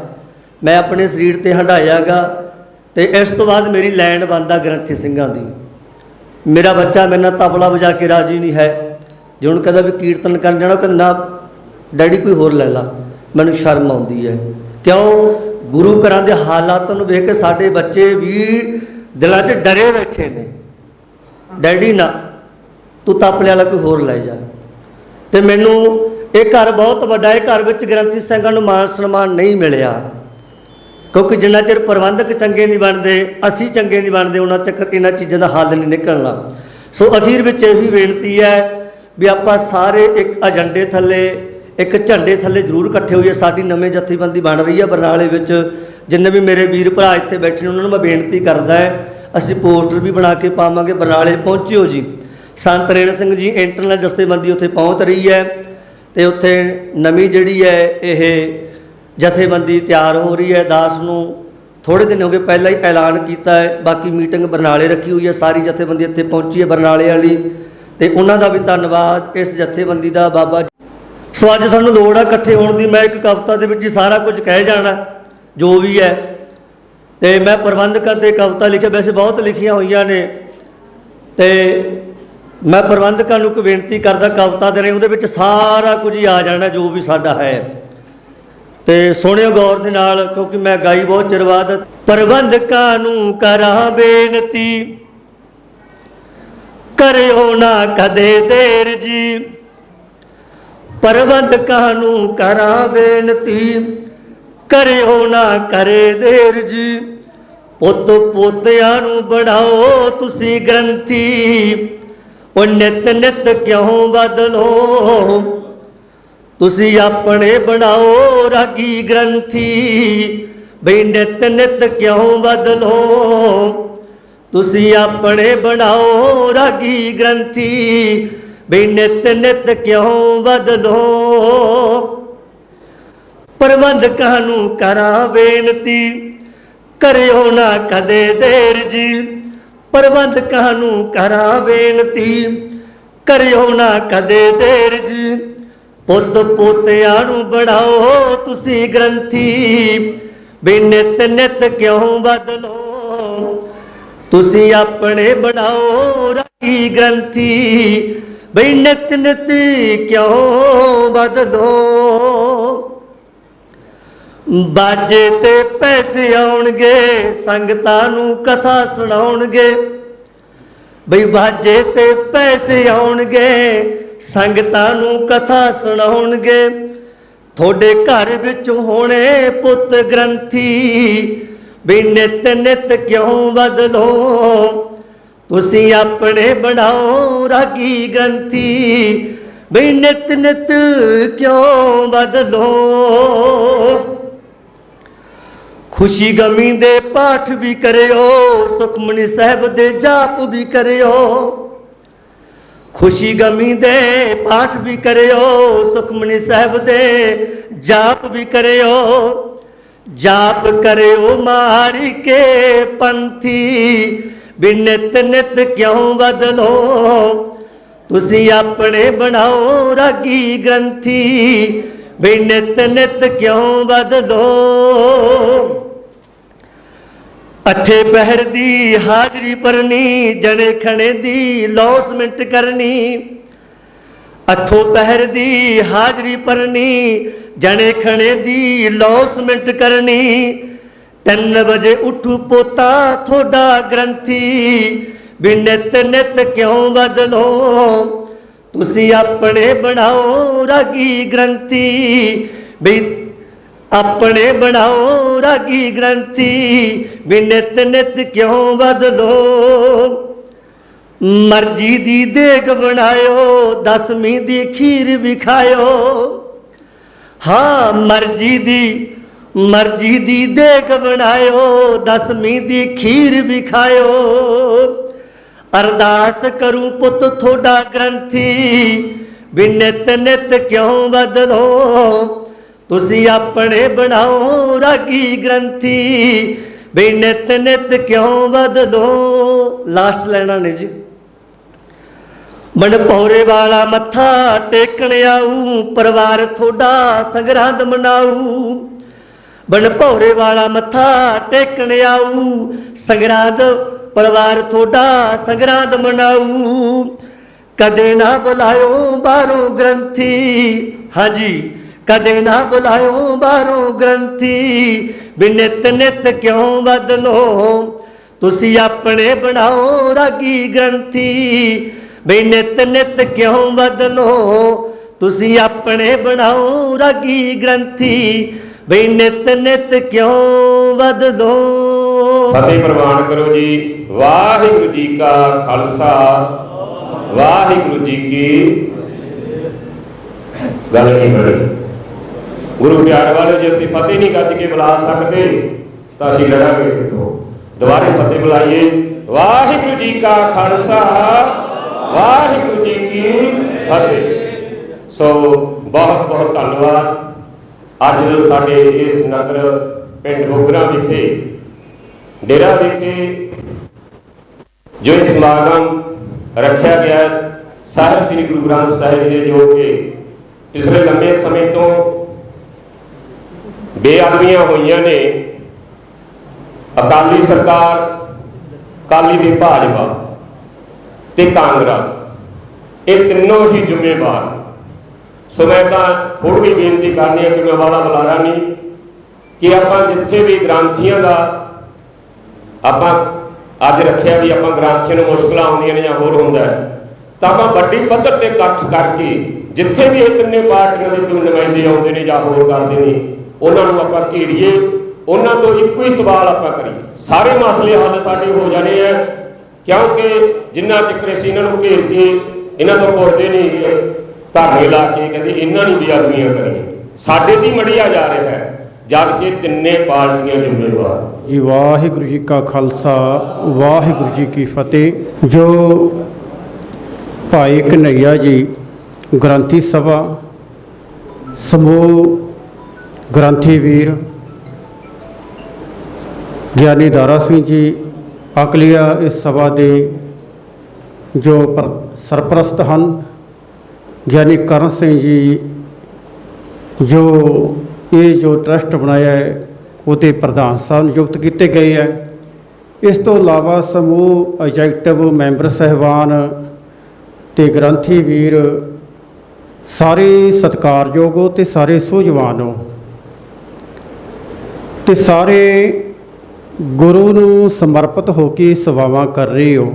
ਮੈਂ ਆਪਣੇ ਸਰੀਰ ਤੇ ਹੰਢਾਇਆ ਗਾ। ਤੇ ਇਸ ਤੋਂ ਬਾਅਦ ਮੇਰੀ ਲਾਈਨ ਬਣਦਾ ਗ੍ਰੰਥੀ ਸਿੰਘਾਂ ਦੀ। ਮੇਰਾ ਬੱਚਾ ਮੇਰੇ ਨਾਲ ਤਬਲਾ ਵਜਾ ਕੇ ਰਾਜੀ ਨਹੀਂ ਹੈ। ਜੇ ਉਹਨੂੰ ਕਹਿੰਦਾ ਵੀ ਕੀਰਤਨ ਕਰਨ ਜਾਣਾ, ਕਹਿੰਦਾ ਡੈਡੀ ਕੋਈ ਹੋਰ ਲੈ ਲਾ। ਮੈਨੂੰ ਸ਼ਰਮ ਆਉਂਦੀ ਹੈ। ਕਿਉਂ? ਗੁਰੂ ਘਰਾਂ ਦੇ ਹਾਲਾਤਾਂ ਨੂੰ ਵੇਖ ਕੇ ਸਾਡੇ ਬੱਚੇ ਵੀ ਦਿਲਾਂ 'ਚ ਡਰੇ ਬੈਠੇ ਨੇ। ਡੈਡੀ ਨਾ, ਤੂੰ ਤਪਲੇ ਵਾਲਾ ਕੋਈ ਹੋਰ ਲੈ ਜਾ। ਤੇ ਮੈਨੂੰ ਇਹ ਘਰ ਬਹੁਤ ਵੱਡਾ ਹੈ, ਘਰ ਵਿੱਚ ਗ੍ਰੰਥੀ ਸਿੰਘਾਂ ਨੂੰ ਮਾਨ ਸਨਮਾਨ ਨਹੀਂ ਮਿਲਿਆ, ਕਿਉਂਕਿ ਜਿੰਨਾ ਚਿਰ ਪ੍ਰਬੰਧਕ ਚੰਗੇ ਨਹੀਂ ਬਣਦੇ, ਅਸੀਂ ਚੰਗੇ ਨਹੀਂ ਬਣਦੇ, ਉਹਨਾਂ ਤੱਕ ਇਹਨਾਂ ਚੀਜ਼ਾਂ ਦਾ ਹੱਲ ਨਹੀਂ ਨਿਕਲਣਾ। ਸੋ ਅਖੀਰ ਵਿੱਚ ਇਹ ਵੀ ਬੇਨਤੀ ਹੈ ਵੀ ਆਪਾਂ ਸਾਰੇ ਇੱਕ ਏਜੰਡੇ ਥੱਲੇ, ਇੱਕ ਝੰਡੇ ਥੱਲੇ ਜ਼ਰੂਰ ਇਕੱਠੇ ਹੋਈਏ। ਸਾਡੀ ਨਵੀਂ ਜਥੇਬੰਦੀ ਬਣ ਰਹੀ ਹੈ ਬਰਨਾਲੇ ਵਿੱਚ। ਜਿੰਨੇ ਵੀ ਮੇਰੇ ਵੀਰ ਭਰਾ ਇੱਥੇ ਬੈਠੇ ਨੇ ਉਹਨਾਂ ਨੂੰ ਮੈਂ ਬੇਨਤੀ ਕਰਦਾ ਹੈ, ਅਸੀਂ ਪੋਸਟਰ ਵੀ ਬਣਾ ਕੇ ਪਾਵਾਂਗੇ। ਬਰਨਾਲੇ ਪਹੁੰਚਿਓ ਜੀ। ਸੰਤ ਰੇਣ ਸਿੰਘ ਜੀ ਇੰਟਰਨਲ ਜਥੇਬੰਦੀ ਉੱਥੇ ਪਹੁੰਚ ਰਹੀ ਹੈ, ਤੇ ਉੱਥੇ ਨਵੀਂ ਜਿਹੜੀ ਹੈ ਇਹ ਜਥੇਬੰਦੀ ਤਿਆਰ ਹੋ ਰਹੀ ਹੈ। ਦਾਸ ਨੂੰ ਥੋੜ੍ਹੇ ਦਿਨ ਹੋ ਗਏ ਪਹਿਲਾਂ ਹੀ ਐਲਾਨ ਕੀਤਾ ਹੈ। ਬਾਕੀ ਮੀਟਿੰਗ ਬਰਨਾਲੇ ਰੱਖੀ ਹੋਈ ਹੈ, ਸਾਰੀ ਜਥੇਬੰਦੀ ਇੱਥੇ ਪਹੁੰਚੀ ਹੈ ਬਰਨਾਲੇ ਵਾਲੀ, ਤੇ ਉਹਨਾਂ ਦਾ ਵੀ ਧੰਨਵਾਦ ਇਸ ਜਥੇਬੰਦੀ ਦਾ ਬਾਬਾ। ਸੋ ਅੱਜ ਸਾਨੂੰ ਲੋੜ ਹੈ ਇਕੱਠੇ ਹੋਣ ਦੀ। ਮੈਂ ਇੱਕ ਕਵਿਤਾ ਦੇ ਵਿੱਚ ਹੀ ਸਾਰਾ ਕੁਝ ਕਹਿ ਜਾਣਾ ਜੋ ਵੀ ਹੈ, ਤੇ ਮੈਂ ਪ੍ਰਬੰਧਕਾਂ 'ਤੇ ਕਵਿਤਾ ਲਿਖਿਆ, ਵੈਸੇ ਬਹੁਤ ਲਿਖੀਆਂ ਹੋਈਆਂ ਨੇ, ਤੇ ਮੈਂ ਪ੍ਰਬੰਧਕਾਂ ਨੂੰ ਇੱਕ ਬੇਨਤੀ ਕਰਦਾ, ਕਵਿਤਾ ਦੇ ਰਹੇ ਉਹਦੇ ਵਿੱਚ ਸਾਰਾ ਕੁਝ ਹੀ ਆ ਜਾਣਾ ਜੋ ਵੀ ਸਾਡਾ ਹੈ। ਤੇ ਸੁਣਿਓ ਗੌਰ ਦੇ ਨਾਲ, ਕਿਉਂਕਿ ਮੈਂ ਗਾਈ ਬਹੁਤ ਚਿਰ ਬਾਅਦ। ਪ੍ਰਬੰਧਕਾਂ ਨੂੰ ਕਰਾਂ ਬੇਨਤੀ, ਕਰਿਓ ਨਾ ਕਦੇ ਦੇਰ ਜੀ, ਪ੍ਰਬੰਧਕਾਂ ਨੂੰ ਕਰਾਂ ਬੇਨਤੀ, ਕਰਿਓ ਨਾ ਕਰੇ ਦੇਰ ਜੀ। ਪੁੱਤ ਪੋਤਿਆਂ ਨੂੰ ਬਣਾਓ ਤੁਸੀਂ ਗ੍ਰੰਥੀ, ਉਹ ਨਿਤ ਨਿਤ ਕਿਉਂ ਬਦਲੋ, ਤੁਸੀਂ ਆਪਣੇ ਬਣਾਓ ਰਾਗੀ ਗ੍ਰੰਥੀ, ਬਈ ਨਿਤ ਨਿਤ ਕਿਉਂ ਬਦਲੋ, ਤੁਸੀਂ ਆਪਣੇ ਬਣਾਓ ਰਾਗੀ ਗ੍ਰੰਥੀ, ਬਈ ਨਿਤ ਨਿਤ ਕਿਉਂ ਬਦਲੋ। ਪ੍ਰਬੰਧਕਾਂ ਨੂੰ ਕਰਾਂ ਬੇਨਤੀ, ਕਰਿਓ ਨਾ ਕਦੇ ਦੇਰ ਜੀ, ਪ੍ਰਬੰਧਕਾਂ ਨੂੰ ਕਰਾਂ ਬੇਨਤੀ, ਕਰਿਓ ਨਾ ਕਦੇ ਦੇਰ ਜੀ। ਪੁੱਤ ਪੋਤਿਆਂ ਨੂੰ ਬਣਾਓ ਤੁਸੀਂ ਗ੍ਰੰਥੀ, ਵੀ ਨਿਤ ਨਿਤ ਕਿਉਂ ਬਦਲੋ, ਤੁਸੀਂ ਆਪਣੇ ਬਣਾਓ ਰਾਗੀ ਗ੍ਰੰਥੀ, ਬਈ ਨਿਤ ਨਿਤ ਕਿਉਂ ਬਦਲੋ। ਬਾਜੇ ਤੇ ਪੈਸੇ ਆਉਣਗੇ, ਸੰਗਤਾਂ ਨੂੰ ਕਥਾ ਸੁਣਾਉਣਗੇ, ਬਈ ਬਾਜੇ ਤੇ ਪੈਸੇ ਆਉਣਗੇ, ਸੰਗਤਾਂ ਨੂੰ ਕਥਾ ਸੁਣਾਉਣਗੇ। ਤੁਹਾਡੇ ਘਰ ਵਿੱਚ ਹੋਣੇ ਪੁੱਤ ਗ੍ਰੰਥੀ, ਵੀ ਨਿਤ ਨਿਤ ਕਿਉਂ ਬਦਲੋ, ਤੁਸੀਂ ਆਪਣੇ ਬਣਾਓ ਰਾਗੀ ਗ੍ਰੰਥੀ, ਵੀ ਨਿਤ ਨਿਤ ਕਿਉਂ ਬਦਲੋ। ਖੁਸ਼ੀ ਗਮੀ ਦੇ ਪਾਠ ਵੀ ਕਰਿਓ, ਸੁਖਮਨੀ ਸਾਹਿਬ ਦੇ ਜਾਪ ਵੀ ਕਰਿਓ, ਖੁਸ਼ੀ ਗਮੀ ਦੇ ਪਾਠ ਵੀ ਕਰਿਓ, ਸੁਖਮਨੀ ਸਾਹਿਬ ਦੇ ਜਾਪ ਵੀ ਕਰਿਓ। ਜਾਪ ਕਰਿਓ ਮਾਰੀ ਕੇ ਪੰਥੀ, ਵੀ ਨਿਤ ਨਿਤ ਕਿਉਂ ਬਦਲੋ, ਤੁਸੀਂ ਆਪਣੇ ਬਣਾਓ ਰਾਗੀ ਗ੍ਰੰਥੀ, ਵੀ ਨਿਤ ਨਿਤ ਕਿਉਂ ਬਦਲੋ। ਅੱਠੇ ਪਹਿਰ ਦੀ ਹਾਜ਼ਰੀ ਭਰਨੀ, ਜਣੇ ਖਣੇ ਦੀ ਲੌਸਮੈਂਟ ਕਰਨੀ, ਅੱਠੋਂ ਪਹਿਰ ਦੀ ਹਾਜ਼ਰੀ ਭਰਨੀ, ਜਣੇ ਖਣੇ ਦੀ ਲੌਸਮੈਂਟ ਕਰਨੀ। 3 ਵਜੇ ਉੱਠੂ ਪੋਤਾ ਤੁਹਾਡਾ ਗ੍ਰੰਥੀ, ਵੀ ਨਿਤ ਨਿਤ ਕਿਉਂ ਬਦਲੋ, ਤੁਸੀਂ ਆਪਣੇ ਬਣਾਓ ਰਾਗੀ ਗ੍ਰੰਥੀ, ਵੀ ਆਪਣੇ ਬਣਾਓ ਰਾਗੀ ਗ੍ਰੰਥੀ, ਵੀ ਨਿਤ ਨਿਤ ਕਿਉਂ ਬਦਲੋ। ਮਰਜ਼ੀ ਦੀ ਦੇਗ ਬਣਾਇਓ, 10ਵੀਂ ਦੀ ਖੀਰ ਵੀ ਖਾਇਓ, ਹਾਂ ਮਰਜ਼ੀ ਦੀ ਦੇਗ ਬਣਾਇਓ, 10ਵੀਂ ਦੀ ਖੀਰ ਵੀ ਖਾਇਓ। ਅਰਦਾਸ ਕਰੂੰ ਪੁੱਤ ਤੁਹਾਡਾ ਗ੍ਰੰਥੀ, ਵੀ ਨਿਤ ਨਿਤ ਕਿਉਂ ਬਦਲੋ, ਤੁਸੀਂ ਆਪਣੇ ਬਣਾਓ ਰਾਗੀ ਗ੍ਰੰਥੀ, ਵੀ ਨਿਤ ਨਿਤ ਕਿਉਂ ਬਦਲੋ। ਲਾਸਟ ਲੈਣਾ ਨੇ ਜੀ। ਮਨਪੌਰੇ ਵਾਲਾ ਮੱਥਾ ਟੇਕਣ ਆਊ, ਪਰਿਵਾਰ ਤੁਹਾਡਾ ਸੰਗਰਾਂਦ ਮਨਾਊ, ਮਨਪੌਰੇ ਵਾਲਾ ਮੱਥਾ ਟੇਕਣ ਆਊ, ਸੰਗਰਾਂਦ ਪਰਿਵਾਰ ਤੁਹਾਡਾ ਸੰਗਰਾਂਦ ਮਨਾਊ। ਕਦੇ ਨਾ ਬੁਲਾਇਓ ਬਾਹਰੋਂ ਗ੍ਰੰਥੀ, ਹਾਂਜੀ ਕਦੇ ਨਾ ਬੁਲਾਇਓ ਬਾਹਰੋਂ ਗ੍ਰੰਥੀ, ਵੀ ਨਿਤ ਨਿਤ ਕਿਉਂ ਬਦਲੋ, ਤੁਸੀਂ ਆਪਣੇ ਬਣਾਓ ਰਾਗੀ ਗ੍ਰੰਥੀ, ਵੀ ਨਿਤ ਨਿਤ ਕਿਉਂ ਬਦਲੋ, ਤੁਸੀਂ ਆਪਣੇ ਬਣਾਓ ਰਾਗੀ ਗ੍ਰੰਥੀ, ਵੀ ਨਿਤ ਨਿਤ ਕਿਉਂ ਬਦਲੋ। ਫਤਿਹ ਪ੍ਰਵਾਨ ਕਰੋ ਜੀ। ਵਾਹਿਗੁਰੂ ਜੀ ਕਾ ਖਾਲਸਾ, ਵਾਹਿਗੁਰੂ ਜੀ ਕੀ ਗੱਲ ਨਹੀਂ ਬਣੀ। ਗੁਰੂ ਪਿਆਰ ਵਾਲੇ ਜੇ ਅਸੀਂ ਫਤਿਹ ਨਹੀਂ ਗੱਜ ਕੇ ਬੁਲਾ ਸਕਦੇ ਤਾਂ ਅਸੀਂ ਲੜਾਂਗੇ ਕਿੱਥੋਂ। ਦੁਬਾਰੇ ਫਤਿਹ ਬੁਲਾਈਏ। ਵਾਹਿਗੁਰੂ ਜੀ ਕਾ ਖਾਲਸਾ, ਵਾਹਿਗੁਰੂ ਜੀ ਕੀ ਫਤਿਹ। ਸੋ ਬਹੁਤ ਬਹੁਤ ਧੰਨਵਾਦ। ਅੱਜ ਸਾਡੇ ਇਸ ਨਗਰ ਪਿੰਡ ਬੁਗਰਾ ਵਿਖੇ ਡੇਰਾ ਵਿਖੇ ਜੋ ਇਹ ਸਮਾਗਮ ਰੱਖਿਆ ਗਿਆ, ਸਾਹਿਬ ਸ੍ਰੀ ਗੁਰੂ ਗ੍ਰੰਥ ਸਾਹਿਬ ਜੀ ਜੋ ਕਿ ਪਿਛਲੇ ਲੰਬੇ ਸਮੇਂ ਤੋਂ ਬੇਅਦਬੀਆਂ ਹੋਈਆਂ ਨੇ, ਅਕਾਲੀ ਸਰਕਾਰ, ਅਕਾਲੀ ਦੀ ਭਾਜਪਾ ਤੇ ਕਾਂਗਰਸ, ਇਹ ਤਿੰਨੋਂ ਹੀ ਜ਼ਿੰਮੇਵਾਰ। ਸੋ ਮੈਂ ਤਾਂ ਥੋੜੀ ਬੇਨਤੀ ਕਰਨੀ ਹੈ ਕਿ ਮੈਂ ਵਾਲਾ ਬੁਲਾਰਾ ਨਹੀਂ, ਕਿ ਆਪਾਂ ਜਿੱਥੇ ਵੀ ਗ੍ਰੰਥੀਆਂ ਦਾ ਆਪਾਂ ਅੱਜ ਰੱਖਿਆ ਵੀ ਆਪਾਂ ਗ੍ਰੰਥੀਆਂ ਨੂੰ ਮੁਸ਼ਕਲਾਂ ਆਉਂਦੀਆਂ ਨੇ ਜਾਂ ਹੋਰ ਹੁੰਦਾ ਹੈ, ਤਾਂ ਆਪਾਂ ਵੱਡੀ ਪੱਧਰ ਤੇ ਇਕੱਠ ਕਰਕੇ ਜਿੱਥੇ ਵੀ ਇਹ ਤਿੰਨੇ ਪਾਰਟੀਆਂ ਦੇ ਨੁਮਾਇੰਦੇ ਆਉਂਦੇ ਨੇ ਜਾਂ ਹੋਰ ਕਰਦੇ ਨੇ, ਉਹਨਾਂ ਨੂੰ ਆਪਾਂ ਘੇਰੀਏ, ਉਹਨਾਂ ਤੋਂ ਇੱਕੋ ਹੀ ਸਵਾਲ ਆਪਾਂ ਕਰੀਏ। ਸਾਰੇ ਮਸਲੇ ਹੱਲ ਸਾਡੇ ਹੋ ਜਾਣੇ ਆ, ਕਿਉਂਕਿ ਜਿੰਨਾ ਚਿਰ ਅਸੀਂ ਇਹਨਾਂ ਨੂੰ ਘੇਰ ਕੇ ਇਹਨਾਂ ਤੋਂ ਪੁੱਛਦੇ ਨਹੀਂ, ਧਰਨੇ ਲਾ ਕੇ ਕਹਿੰਦੇ ਇਹਨਾਂ ਨੂੰ ਬੇਅਦਬੀਆਂ ਕਰੀਆਂ, ਸਾਡੇ ਦੀ ਮੜੀਆ ਜਾ ਰਿਹਾ ਹੈ, ਜਦ ਕਿ ਤਿੰਨੇ ਪਾਰਟੀਆਂ ਜ਼ਿੰਮੇਵਾਰ। ਜੀ ਵਾਹਿਗੁਰੂ ਜੀ ਕਾ ਖਾਲਸਾ ਵਾਹਿਗੁਰੂ ਜੀ ਕੀ ਫਤਿਹ। ਜੋ ਭਾਈ ਕਨ੍ਹਈਆ ਜੀ ਗ੍ਰੰਥੀ ਸਭਾ ਸਮੂਹ ਗ੍ਰੰਥੀ ਵੀਰ ਗਿਆਨੀ ਦਾਰਾ ਸਿੰਘ ਜੀ ਅਕਲੀਆ ਇਸ ਸਭਾ ਦੇ ਜੋ ਸਰਪ੍ਰਸਤ ਹਨ, ਗਿਆਨੀ ਕਰਨ ਸਿੰਘ ਜੀ ਜੋ ਇਹ ਜੋ ਟਰਸਟ ਬਣਾਇਆ ਹੈ ਉਹਦੇ ਪ੍ਰਧਾਨ ਸਾਹਿਬ ਨਿਯੁਕਤ ਕੀਤੇ ਗਏ ਹੈ। ਇਸ ਤੋਂ ਇਲਾਵਾ ਸਮੂਹ ਐਗਜ਼ੈਕਟਿਵ ਮੈਂਬਰ ਸਹਿਬਾਨ ਤੇ ਗ੍ਰੰਥੀ ਵੀਰ ਸਾਰੇ ਸਤਿਕਾਰਯੋਗ ਹੋ ਤੇ ਸਾਰੇ ਸੂਝਵਾਨ ਹੋ ਤੇ ਸਾਰੇ ਗੁਰੂ ਨੂੰ ਸਮਰਪਿਤ ਹੋ ਕੇ ਸੇਵਾਵਾਂ ਕਰ ਰਹੇ ਹੋ।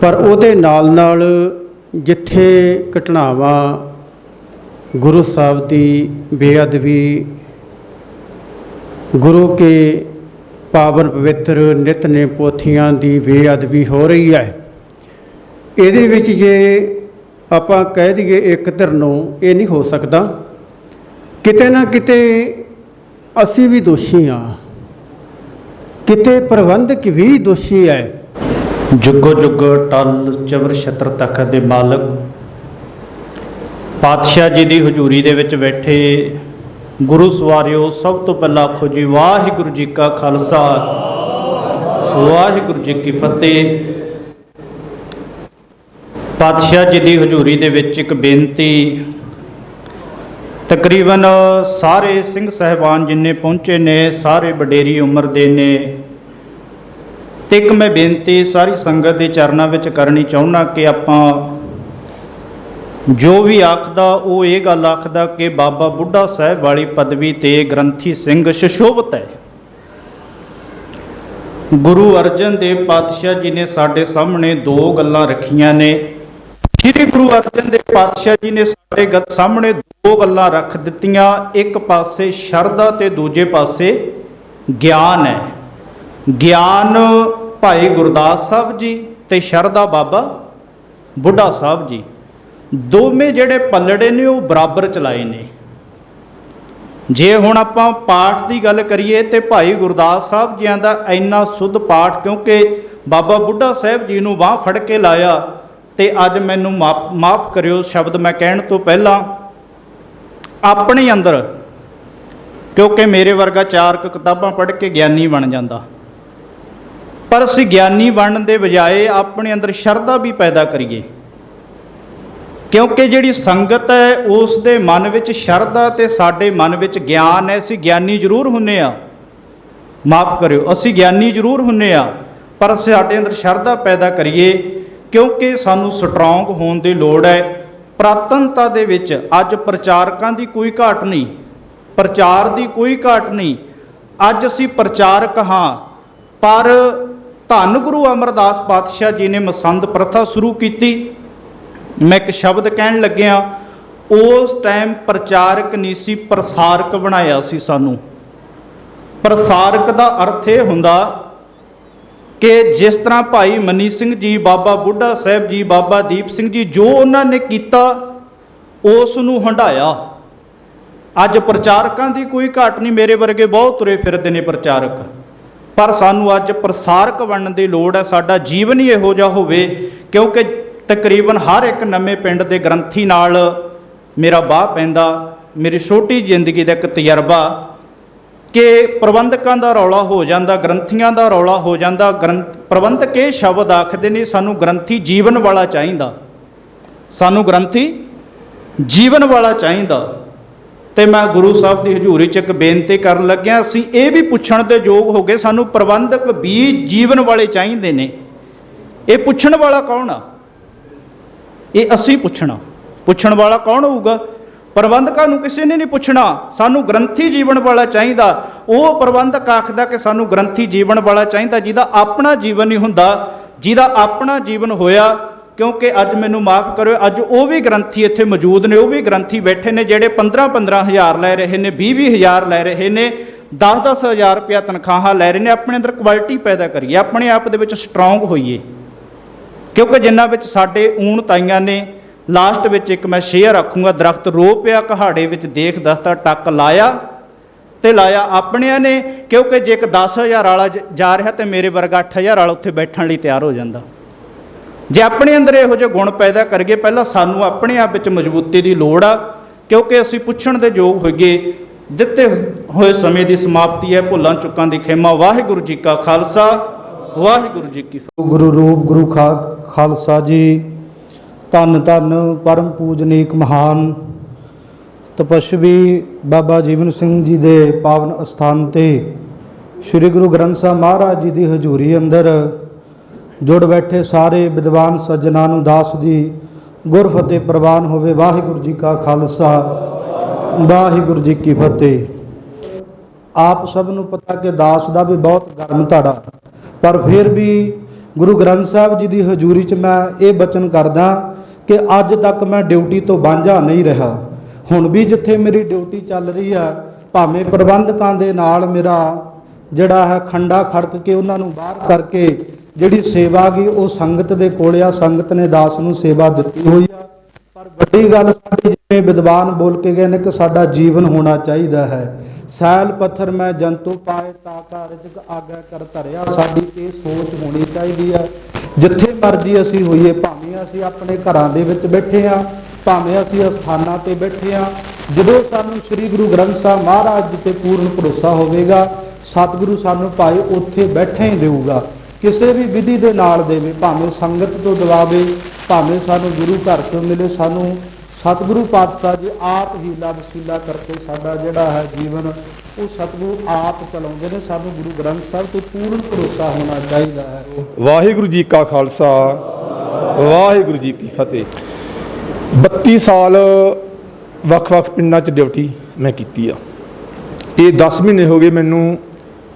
ਪਰ ਉਹਦੇ ਨਾਲ ਨਾਲ ਜਿੱਥੇ ਘਟਨਾਵਾਂ ਗੁਰੂ ਸਾਹਿਬ ਦੀ ਬੇਅਦਬੀ, ਗੁਰੂ ਕੇ ਪਾਵਨ ਪਵਿੱਤਰ ਨਿਤਨੇਮ ਪੋਥੀਆਂ ਦੀ ਬੇਅਦਬੀ ਹੋ ਰਹੀ ਹੈ, ਇਹਦੇ ਵਿੱਚ ਜੇ ਆਪਾਂ ਕਹਿ ਦਈਏ ਇੱਕ ਧਿਰ ਨੂੰ, ਇਹ ਨਹੀਂ ਹੋ ਸਕਦਾ। ਕਿਤੇ ਨਾ ਕਿਤੇ ਅਸੀਂ ਵੀ ਦੋਸ਼ੀ ਹਾਂ, ਕਿਤੇ ਪ੍ਰਬੰਧਕ ਵੀ ਦੋਸ਼ੀ ਹੈ। ਜੁਗੋ ਜੁਗ ਟਲ ਚਵਰ ਛਤਰ ਤਖਤ ਦੇ ਮਾਲਕ ਪਾਤਸ਼ਾਹ ਜੀ ਦੀ ਹਜ਼ੂਰੀ ਦੇ ਵਿੱਚ ਬੈਠੇ ਗੁਰੂ ਸਵਾਰਿਓ, ਸਭ ਤੋਂ ਪਹਿਲਾਂ ਆਖੋ ਜੀ ਵਾਹਿਗੁਰੂ ਜੀ ਕਾ ਖਾਲਸਾ ਵਾਹਿਗੁਰੂ ਜੀ ਕੀ ਫਤਿਹ। ਪਾਤਸ਼ਾਹ ਜੀ ਦੀ ਹਜ਼ੂਰੀ ਦੇ ਵਿੱਚ ਇੱਕ ਬੇਨਤੀ, ਤਕਰੀਬਨ ਸਾਰੇ ਸਿੰਘ ਸਾਹਿਬਾਨ ਜਿੰਨੇ ਪਹੁੰਚੇ ਨੇ ਸਾਰੇ ਵਡੇਰੀ ਉਮਰ ਦੇ ਨੇ, ਤੇ ਇੱਕ ਮੈਂ ਬੇਨਤੀ ਸਾਰੀ ਸੰਗਤ ਦੇ ਚਰਨਾਂ ਵਿੱਚ ਕਰਨੀ ਚਾਹੁੰਦਾ ਕਿ ਆਪਾਂ ਜੋ ਵੀ ਆਖਦਾ ਉਹ ਇਹ ਗੱਲ ਆਖਦਾ ਕਿ ਬਾਬਾ ਬੁੱਢਾ ਸਾਹਿਬ ਵਾਲੀ ਪਦਵੀ ਤੇ ਗ੍ਰੰਥੀ ਸਿੰਘ ਸੁਸ਼ੋਭਿਤ ਹੈ। ਗੁਰੂ ਅਰਜਨ ਦੇਵ ਪਾਤਸ਼ਾਹ ਜੀ ਨੇ ਸਾਡੇ ਸਾਹਮਣੇ ਦੋ ਗੱਲਾਂ ਰੱਖੀਆਂ ਨੇ। ਸ੍ਰੀ ਗੁਰੂ ਅਰਜਨ ਦੇਵ ਪਾਤਸ਼ਾਹ ਜੀ ਨੇ ਸਾਡੇ ਸਾਹਮਣੇ ਦੋ ਗੱਲਾਂ ਰੱਖ ਦਿੱਤੀਆਂ, ਇੱਕ ਪਾਸੇ ਸ਼ਰਧਾ ਤੇ ਦੂਜੇ ਪਾਸੇ ਗਿਆਨ ਹੈ। ਗਿਆਨ ਭਾਈ ਗੁਰਦਾਸ ਸਾਹਿਬ ਜੀ ਤੇ ਸ਼ਰਧਾ ਬਾਬਾ ਬੁੱਢਾ ਸਾਹਿਬ ਜੀ, ਦੋਵੇਂ ਜਿਹੜੇ ਪੱਲੜੇ ਨੇ ਉਹ ਬਰਾਬਰ ਚਲਾਏ ਨੇ। ਜੇ ਹੁਣ ਆਪਾਂ ਪਾਠ ਦੀ ਗੱਲ ਕਰੀਏ ਤੇ ਭਾਈ ਗੁਰਦਾਸ ਸਾਹਿਬ ਜੀਆਂ ਦਾ ਇੰਨਾ ਸੁੱਧ ਪਾਠ, ਕਿਉਂਕਿ ਬਾਬਾ ਬੁੱਢਾ ਸਾਹਿਬ ਜੀ ਨੂੰ ਬਾਂਹ ਫੜ ਕੇ ਲਾਇਆ, ਤੇ ਅੱਜ ਮੈਨੂੰ ਮਾਫ ਕਰਿਓ ਸ਼ਬਦ ਮੈਂ ਕਹਿਣ ਤੋਂ ਪਹਿਲਾਂ, ਆਪਣੇ ਅੰਦਰ, ਕਿਉਂਕਿ ਮੇਰੇ ਵਰਗਾ 4 ਕਿਤਾਬਾਂ ਪੜ੍ਹ ਕੇ ਗਿਆਨੀ ਬਣ ਜਾਂਦਾ, ਪਰ ਅਸੀਂ ਗਿਆਨੀ ਬਣਨ ਦੇ ਬਜਾਏ ਆਪਣੇ ਅੰਦਰ ਸ਼ਰਧਾ ਵੀ ਪੈਦਾ ਕਰੀਏ, ਕਿਉਂਕਿ ਜਿਹੜੀ ਸੰਗਤ ਹੈ ਉਸ ਦੇ ਮਨ ਵਿੱਚ ਸ਼ਰਧਾ ਤੇ ਸਾਡੇ ਮਨ ਵਿੱਚ ਗਿਆਨ ਹੈ। ਅਸੀਂ ਗਿਆਨੀ ਜ਼ਰੂਰ ਹੁੰਨੇ ਆ, ਮਾਫ ਕਰਿਓ, ਅਸੀਂ ਗਿਆਨੀ ਜ਼ਰੂਰ ਹੁੰਨੇ ਆ, ਪਰ ਸਾਡੇ ਅੰਦਰ ਸ਼ਰਧਾ ਪੈਦਾ ਕਰੀਏ, ਕਿਉਂਕਿ ਸਾਨੂੰ ਸਟਰੋਂਗ ਹੋਣ ਦੀ ਲੋੜ ਹੈ। ਪ੍ਰਾਤਨਤਾ ਦੇ ਵਿੱਚ ਅੱਜ ਪ੍ਰਚਾਰਕਾਂ ਦੀ ਕੋਈ ਘਾਟ ਨਹੀਂ, ਪ੍ਰਚਾਰ ਦੀ ਕੋਈ ਘਾਟ ਨਹੀਂ। ਅੱਜ ਅਸੀਂ ਪ੍ਰਚਾਰਕ ਹਾਂ, ਪਰ ਧੰਨ ਗੁਰੂ ਅਮਰਦਾਸ ਪਾਤਸ਼ਾਹ ਜੀ ਨੇ ਮਸੰਦ ਪ੍ਰਥਾ ਸ਼ੁਰੂ ਕੀਤੀ। ਮੈਂ ਇੱਕ ਸ਼ਬਦ ਕਹਿਣ ਲੱਗਿਆ, ਉਸ ਟਾਈਮ ਪ੍ਰਚਾਰਕ ਨਹੀਂ ਸੀ, ਪ੍ਰਸਾਰਕ ਬਣਾਇਆ ਸੀ ਸਾਨੂੰ। ਪ੍ਰਸਾਰਕ ਦਾ ਅਰਥ ਇਹ ਹੁੰਦਾ ਕਿ ਜਿਸ ਤਰ੍ਹਾਂ ਭਾਈ ਮਨੀ ਸਿੰਘ ਜੀ, ਬਾਬਾ ਬੁੱਢਾ ਸਾਹਿਬ ਜੀ, ਬਾਬਾ ਦੀਪ ਸਿੰਘ ਜੀ, ਜੋ ਉਹਨਾਂ ਨੇ ਕੀਤਾ ਉਸ ਨੂੰ ਹੰਢਾਇਆ। ਅੱਜ ਪ੍ਰਚਾਰਕਾਂ ਦੀ ਕੋਈ ਘਾਟ ਨਹੀਂ, ਮੇਰੇ ਵਰਗੇ ਬਹੁਤ ਤੁਰੇ ਫਿਰਦੇ ਨੇ ਪ੍ਰਚਾਰਕ, ਪਰ ਸਾਨੂੰ ਅੱਜ ਪ੍ਰਸਾਰਕ ਬਣਨ ਦੀ ਲੋੜ ਹੈ। ਸਾਡਾ ਜੀਵਨ ਹੀ ਇਹੋ ਜਿਹਾ ਹੋਵੇ, ਕਿਉਂਕਿ ਤਕਰੀਬਨ ਹਰ ਇੱਕ ਨਵੇਂ ਪਿੰਡ ਦੇ ਗ੍ਰੰਥੀ ਨਾਲ ਮੇਰਾ ਬਾਹ ਪੈਂਦਾ। ਮੇਰੀ ਛੋਟੀ ਜ਼ਿੰਦਗੀ ਦਾ ਇੱਕ ਤਜਰਬਾ ਕਿ ਪ੍ਰਬੰਧਕਾਂ ਦਾ ਰੌਲਾ ਹੋ ਜਾਂਦਾ, ਗ੍ਰੰਥੀਆਂ ਦਾ ਰੌਲਾ ਹੋ ਜਾਂਦਾ। ਪ੍ਰਬੰਧਕ ਇਹ ਸ਼ਬਦ ਆਖਦੇ ਨੇ, ਸਾਨੂੰ ਗ੍ਰੰਥੀ ਜੀਵਨ ਵਾਲਾ ਚਾਹੀਦਾ, ਸਾਨੂੰ ਗ੍ਰੰਥੀ ਜੀਵਨ ਵਾਲਾ ਚਾਹੀਦਾ। ਤੇ ਮੈਂ ਗੁਰੂ ਸਾਹਿਬ ਦੀ ਹਜ਼ੂਰੀ 'ਚ ਇੱਕ ਬੇਨਤੀ ਕਰਨ ਲੱਗਿਆ, ਅਸੀਂ ਇਹ ਵੀ ਪੁੱਛਣ ਦੇ ਯੋਗ ਹੋ ਗਏ, ਸਾਨੂੰ ਪ੍ਰਬੰਧਕ ਵੀ ਜੀਵਨ ਵਾਲੇ ਚਾਹੀਦੇ ਨੇ। ਇਹ ਪੁੱਛਣ ਵਾਲਾ ਕੌਣ ਆ? ਇਹ ਅਸੀਂ ਪੁੱਛਣਾ। ਪੁੱਛਣ ਵਾਲਾ ਕੌਣ ਹੋਊਗਾ? ਪ੍ਰਬੰਧਕਾਂ ਨੂੰ ਕਿਸੇ ਨੇ ਨਹੀਂ ਪੁੱਛਣਾ, ਸਾਨੂੰ ਗ੍ਰੰਥੀ ਜੀਵਨ ਵਾਲਾ ਚਾਹੀਦਾ। ਉਹ ਪ੍ਰਬੰਧਕ ਆਖਦਾ ਕਿ ਸਾਨੂੰ ਗ੍ਰੰਥੀ ਜੀਵਨ ਵਾਲਾ ਚਾਹੀਦਾ ਜਿਹਦਾ ਆਪਣਾ ਜੀਵਨ ਨਹੀਂ ਹੁੰਦਾ, ਜਿਹਦਾ ਆਪਣਾ ਜੀਵਨ ਹੋਇਆ। ਕਿਉਂਕਿ ਅੱਜ ਮੈਨੂੰ ਮਾਫ ਕਰਿਓ, ਅੱਜ ਉਹ ਵੀ ਗ੍ਰੰਥੀ ਇੱਥੇ ਮੌਜੂਦ ਨੇ, ਉਹ ਵੀ ਗ੍ਰੰਥੀ ਬੈਠੇ ਨੇ ਜਿਹੜੇ 15-15 ਹਜ਼ਾਰ ਲੈ ਰਹੇ ਨੇ, 20-20 ਹਜ਼ਾਰ ਲੈ ਰਹੇ ਨੇ, 10-10 ਹਜ਼ਾਰ ਰੁਪਇਆ ਤਨਖਾਹਾਂ ਲੈ ਰਹੇ ਨੇ। ਆਪਣੇ ਅੰਦਰ ਕੁਆਲਿਟੀ ਪੈਦਾ ਕਰੀਏ, ਆਪਣੇ ਆਪ ਦੇ ਵਿੱਚ ਸਟਰੋਂਗ ਹੋਈਏ, ਕਿਉਂਕਿ ਜਿਨ੍ਹਾਂ ਵਿੱਚ ਸਾਡੇ ਊਣ ਤਾਈਆਂ ਨੇ। ਲਾਸਟ ਵਿੱਚ ਇੱਕ ਮੈਂ ਸ਼ੇਅਰ ਆਖੂੰਗਾ, ਦਰਖਤ ਰੋ ਪਿਆ ਕਹਾੜੇ ਵਿੱਚ ਦੇਖ ਦਸਤਾ ਟੱਕ ਲਾਇਆ, ਤੇ ਲਾਇਆ ਆਪਣਿਆਂ ਨੇ। ਕਿਉਂਕਿ ਜੇ ਇੱਕ 10,000 ਵਾਲਾ ਜਾ ਰਿਹਾ ਤੇ ਮੇਰੇ ਵਰਗਾ 8,000 ਵਾਲਾ ਉੱਥੇ ਬੈਠਣ ਲਈ ਤਿਆਰ ਹੋ ਜਾਂਦਾ। ਜੇ ਆਪਣੇ ਅੰਦਰ ਇਹੋ ਜਿਹੇ ਗੁਣ ਪੈਦਾ ਕਰੀਏ, ਪਹਿਲਾਂ ਸਾਨੂੰ ਆਪਣੇ ਆਪ ਵਿੱਚ ਮਜ਼ਬੂਤੀ ਦੀ ਲੋੜ ਆ, ਕਿਉਂਕਿ ਅਸੀਂ ਪੁੱਛਣ ਦੇ ਯੋਗ ਹੋਈਏ। ਦਿੱਤੇ ਹੋਏ ਸਮੇਂ ਦੀ ਸਮਾਪਤੀ ਹੈ, ਭੁੱਲਾਂ ਚੁੱਕਾਂ ਦੀ ਖਿਮਾ। ਵਾਹਿਗੁਰੂ ਜੀ ਕਾ ਖਾਲਸਾ, ਵਾਹਿਗੁਰੂ ਜੀ ਕੀ ਫਤਿਹ। ਗੁਰੂ ਰੂਪ ਗੁਰੂ ਖਾਲਸਾ ਜੀ। ਧੰਨ ਧੰਨ ਪਰਮ ਪੂਜਨੀਕ ਮਹਾਨ ਤਪਸਵੀ ਬਾਬਾ ਜੀਵਨ ਸਿੰਘ ਜੀ ਦੇ ਪਾਵਨ ਅਸਥਾਨ ਤੇ ਸ੍ਰੀ ਗੁਰੂ ਗ੍ਰੰਥ ਸਾਹਿਬ ਮਹਾਰਾਜ ਜੀ ਦੀ ਹਜ਼ੂਰੀ ਅੰਦਰ ਜੁੜ ਬੈਠੇ ਸਾਰੇ ਵਿਦਵਾਨ ਸੱਜਣਾਂ ਨੂੰ ਦਾਸ ਦੀ ਗੁਰਫਤਿਹ ਪ੍ਰਵਾਨ ਹੋਵੇ। ਵਾਹਿਗੁਰੂ ਜੀ ਕਾ ਖਾਲਸਾ, ਵਾਹਿਗੁਰੂ ਜੀ ਕੀ ਫਤਿਹ। ਆਪ ਸਭ ਨੂੰ ਪਤਾ ਕਿ ਦਾਸ ਦਾ ਵੀ ਬਹੁਤ ਗਰਮ ਧਾੜਾ, ਪਰ ਫਿਰ ਵੀ ਗੁਰੂ ਗ੍ਰੰਥ ਸਾਹਿਬ ਜੀ ਦੀ ਹਜ਼ੂਰੀ 'ਚ ਮੈਂ ਇਹ ਬਚਨ ਕਰਦਾ ਕਿ ਅੱਜ ਤੱਕ ਮੈਂ ਡਿਊਟੀ ਤੋਂ ਵਾਂਝਾ ਨਹੀਂ ਰਿਹਾ। ਹੁਣ ਵੀ ਜਿੱਥੇ ਮੇਰੀ ਡਿਊਟੀ ਚੱਲ ਰਹੀ ਆ, ਭਾਵੇਂ ਪ੍ਰਬੰਧਕਾਂ ਦੇ ਨਾਲ ਮੇਰਾ ਜਿਹੜਾ ਹੈ ਖੰਡਾ ਖੜਕ ਕੇ ਉਹਨਾਂ ਨੂੰ ਬਾਹਰ ਕਰਕੇ ਜਿਹੜੀ ਸੇਵਾ ਗਈ ਉਹ ਸੰਗਤ ਦੇ ਕੋਲ ਆ, ਸੰਗਤ ਨੇ ਦਾਸ ਨੂੰ ਸੇਵਾ ਦਿੱਤੀ ਹੋਈ ਆ। ਪਰ ਵੱਡੀ ਗੱਲ ਸਾਡੇ ਜਿਵੇਂ ਵਿਦਵਾਨ ਬੋਲ ਕੇ ਗਏ ਨੇ ਕਿ ਸਾਡਾ ਜੀਵਨ ਹੋਣਾ ਚਾਹੀਦਾ ਹੈ। ਸੈਲ ਪੱਥਰ ਮੈਂ ਜੰਤੂ ਪਾਏ ਤਾਕਾ ਰਿਜਕ ਆਗਿਆ ਕਰ ਧਰਿਆ। ਸਾਡੀ ਇਹ ਸੋਚ ਹੋਣੀ ਚਾਹੀਦੀ ਹੈ। ਜਿੱਥੇ ਮਰਜ਼ੀ ਅਸੀਂ ਹੋਈਏ, ਭਾਵੇਂ ਅਸੀਂ ਆਪਣੇ ਘਰਾਂ ਦੇ ਵਿੱਚ ਬੈਠੇ ਹਾਂ, ਭਾਵੇਂ ਅਸੀਂ ਅਸਥਾਨਾਂ ਤੇ ਬੈਠੇ ਹਾਂ, ਜਦੋਂ ਸਾਨੂੰ ਸ੍ਰੀ ਗੁਰੂ ਗ੍ਰੰਥ ਸਾਹਿਬ ਮਹਾਰਾਜ ਜੀ ਤੇ ਪੂਰਨ ਭਰੋਸਾ ਹੋਵੇਗਾ, ਸਤਿਗੁਰੂ ਸਾਨੂੰ ਭਾਈ ਉੱਥੇ ਬੈਠੇ ਹੀ ਦੇਊਗਾ। ਕਿਸੇ ਵੀ ਵਿਧੀ ਦੇ ਨਾਲ ਦੇਵੇ, ਭਾਵੇਂ ਸੰਗਤ ਤੋਂ ਦਵਾਵੇ, ਭਾਵੇਂ ਸਾਨੂੰ ਗੁਰੂ ਘਰ ਤੋਂ ਮਿਲੇ, ਸਾਨੂੰ ਸਤਿਗੁਰੂ ਪਾਤਸ਼ਾਹ ਜੀ ਆਪ ਹੀਲਾ ਵਸੀਲਾ ਕਰਕੇ ਸਾਡਾ ਜਿਹੜਾ ਹੈ ਜੀਵਨ ਉਹ ਸਤਿਗੁਰੂ ਆਪ ਚਲਾਉਂਦੇ ਨੇ। ਸਾਨੂੰ ਗੁਰੂ ਗ੍ਰੰਥ ਸਾਹਿਬ ਤੇ ਪੂਰਨ ਭਰੋਸਾ ਹੋਣਾ ਚਾਹੀਦਾ ਹੈ। ਵਾਹਿਗੁਰੂ ਜੀ ਕਾ ਖਾਲਸਾ, ਵਾਹਿਗੁਰੂ ਜੀ ਕੀ ਫਤਿਹ। 32 ਸਾਲ ਵੱਖ-ਵੱਖ ਪਿੰਡਾਂ 'ਚ ਡਿਊਟੀ ਮੈਂ ਕੀਤੀ ਆ। ਇਹ 10 ਮਹੀਨੇ ਹੋ ਗਏ ਮੈਨੂੰ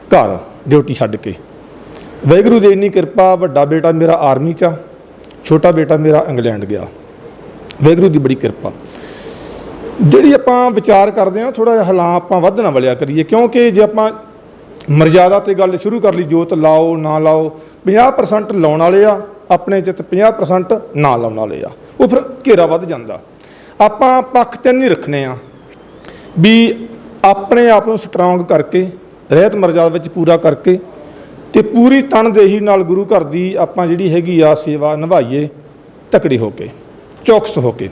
ਘਰ ਡਿਊਟੀ ਛੱਡ ਕੇ। ਵਾਹਿਗੁਰੂ ਦੀ ਇੰਨੀ ਕਿਰਪਾ, ਵੱਡਾ ਬੇਟਾ ਮੇਰਾ ਆਰਮੀ 'ਚ ਆ, ਛੋਟਾ ਬੇਟਾ ਮੇਰਾ ਇੰਗਲੈਂਡ ਗਿਆ। ਵਾਹਿਗੁਰੂ ਦੀ ਬੜੀ ਕਿਰਪਾ। ਜਿਹੜੀ ਆਪਾਂ ਵਿਚਾਰ ਕਰਦੇ ਹਾਂ, ਥੋੜ੍ਹਾ ਜਿਹਾ ਹਲਾਂ ਆਪਾਂ ਵੱਧ ਨਾ ਵਲਿਆ ਕਰੀਏ, ਕਿਉਂਕਿ ਜੇ ਆਪਾਂ ਮਰਜ਼ਾਦਾ 'ਤੇ ਗੱਲ ਸ਼ੁਰੂ ਕਰ ਲਈ, ਜੋਤ ਲਾਓ ਨਾ ਲਾਓ, 50% ਲਾਉਣ ਵਾਲੇ ਆ ਆਪਣੇ 'ਚ ਤੇ 50% ਨਾ ਲਾਉਣ ਵਾਲੇ ਆ, ਉਹ ਫਿਰ ਘੇਰਾ ਵੱਧ ਜਾਂਦਾ। ਆਪਾਂ ਪੱਖ 'ਤੇ ਨਹੀਂ ਰੱਖਣੇ ਆ ਵੀ ਆਪਣੇ ਆਪ ਨੂੰ ਸਟਰੋਂਗ ਕਰਕੇ, ਰਹਿਤ ਮਰਜ਼ਾਦਾ ਵਿੱਚ ਪੂਰਾ ਕਰਕੇ ਤੇ ਪੂਰੀ ਤਨਦੇਹੀ ਨਾਲ ਗੁਰੂ ਘਰ ਦੀ ਆਪਾਂ ਜਿਹੜੀ ਹੈਗੀ ਆ ਸੇਵਾ ਨਿਭਾਈਏ, ਤਕੜੀ ਹੋ ਕੇ, ਚੌਕਸ ਹੋ ਕੇ।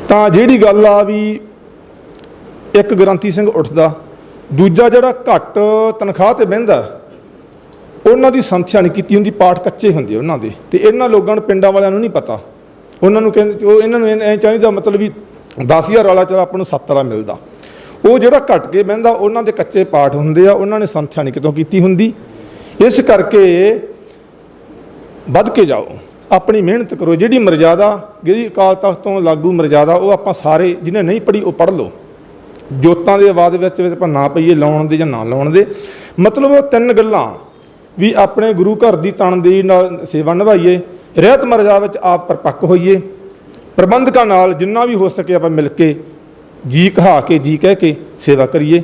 ਤਾਂ ਜਿਹੜੀ ਗੱਲ ਆ ਵੀ ਇੱਕ ਗ੍ਰੰਥੀ ਸਿੰਘ ਉੱਠਦਾ, ਦੂਜਾ ਜਿਹੜਾ ਘੱਟ ਤਨਖਾਹ ਤੇ ਬਹਿੰਦਾ, ਉਹਨਾਂ ਦੀ ਸੰਥਿਆ ਨਹੀਂ ਕੀਤੀ ਹੁੰਦੀ, ਪਾਠ ਕੱਚੇ ਹੁੰਦੇ ਉਹਨਾਂ ਦੇ। ਤੇ ਇਹਨਾਂ ਲੋਕਾਂ ਨੂੰ, ਪਿੰਡਾਂ ਵਾਲਿਆਂ ਨੂੰ ਨਹੀਂ ਪਤਾ। ਉਹਨਾਂ ਨੂੰ ਕਹਿੰਦੇ, ਉਹ ਇਹਨਾਂ ਨੂੰ ਐਂ ਚਾਹੀਦਾ ਮਤਲਬ ਵੀ 10,000 ਵਾਲਾ ਚਲ ਆਪਾਂ ਨੂੰ 7 ਵਾਲਾ ਮਿਲਦਾ। ਉਹ ਜਿਹੜਾ ਘੱਟ ਕੇ ਬਹਿੰਦਾ, ਉਹਨਾਂ ਦੇ ਕੱਚੇ ਪਾਠ ਹੁੰਦੇ ਆ, ਉਹਨਾਂ ਨੇ ਸੰਥਿਆ ਨਹੀਂ ਕਿਤੋਂ ਕੀਤੀ ਹੁੰਦੀ। ਇਸ ਕਰਕੇ ਵੱਧ ਕੇ ਜਾਓ, ਆਪਣੀ ਮਿਹਨਤ ਕਰੋ। ਜਿਹੜੀ ਮਰਜ਼ਾਦਾ, ਜਿਹੜੀ ਅਕਾਲ ਤਖਤ ਤੋਂ ਲਾਗੂ ਮਰਜ਼ਾਦਾ, ਉਹ ਆਪਾਂ ਸਾਰੇ ਜਿਹਨੇ ਨਹੀਂ ਪੜ੍ਹੀ ਉਹ ਪੜ੍ਹ ਲਓ। ਜੋਤਾਂ ਦੇ ਆਵਾਜ਼ ਵਿੱਚ ਆਪਾਂ ਨਾ ਪਈਏ, ਲਾਉਣ ਦੇ ਜਾਂ ਨਾ ਲਾਉਣ ਦੇ। ਮਤਲਬ ਉਹ 3 ਗੱਲਾਂ ਵੀ ਆਪਣੇ ਗੁਰੂ ਘਰ ਦੀ ਤਨਦੇਹੀ ਨਾਲ ਸੇਵਾ ਨਿਭਾਈਏ, ਰਹਿਤ ਮਰਜ਼ਾਦਾ ਵਿੱਚ ਆਪ ਪਰਪੱਕ ਹੋਈਏ, ਪ੍ਰਬੰਧਕਾਂ ਨਾਲ ਜਿੰਨਾ ਵੀ ਹੋ ਸਕੇ ਆਪਾਂ ਮਿਲ ਕੇ ਜੀ ਕਹਾ ਕੇ, ਜੀ ਕਹਿ ਕੇ ਸੇਵਾ ਕਰੀਏ।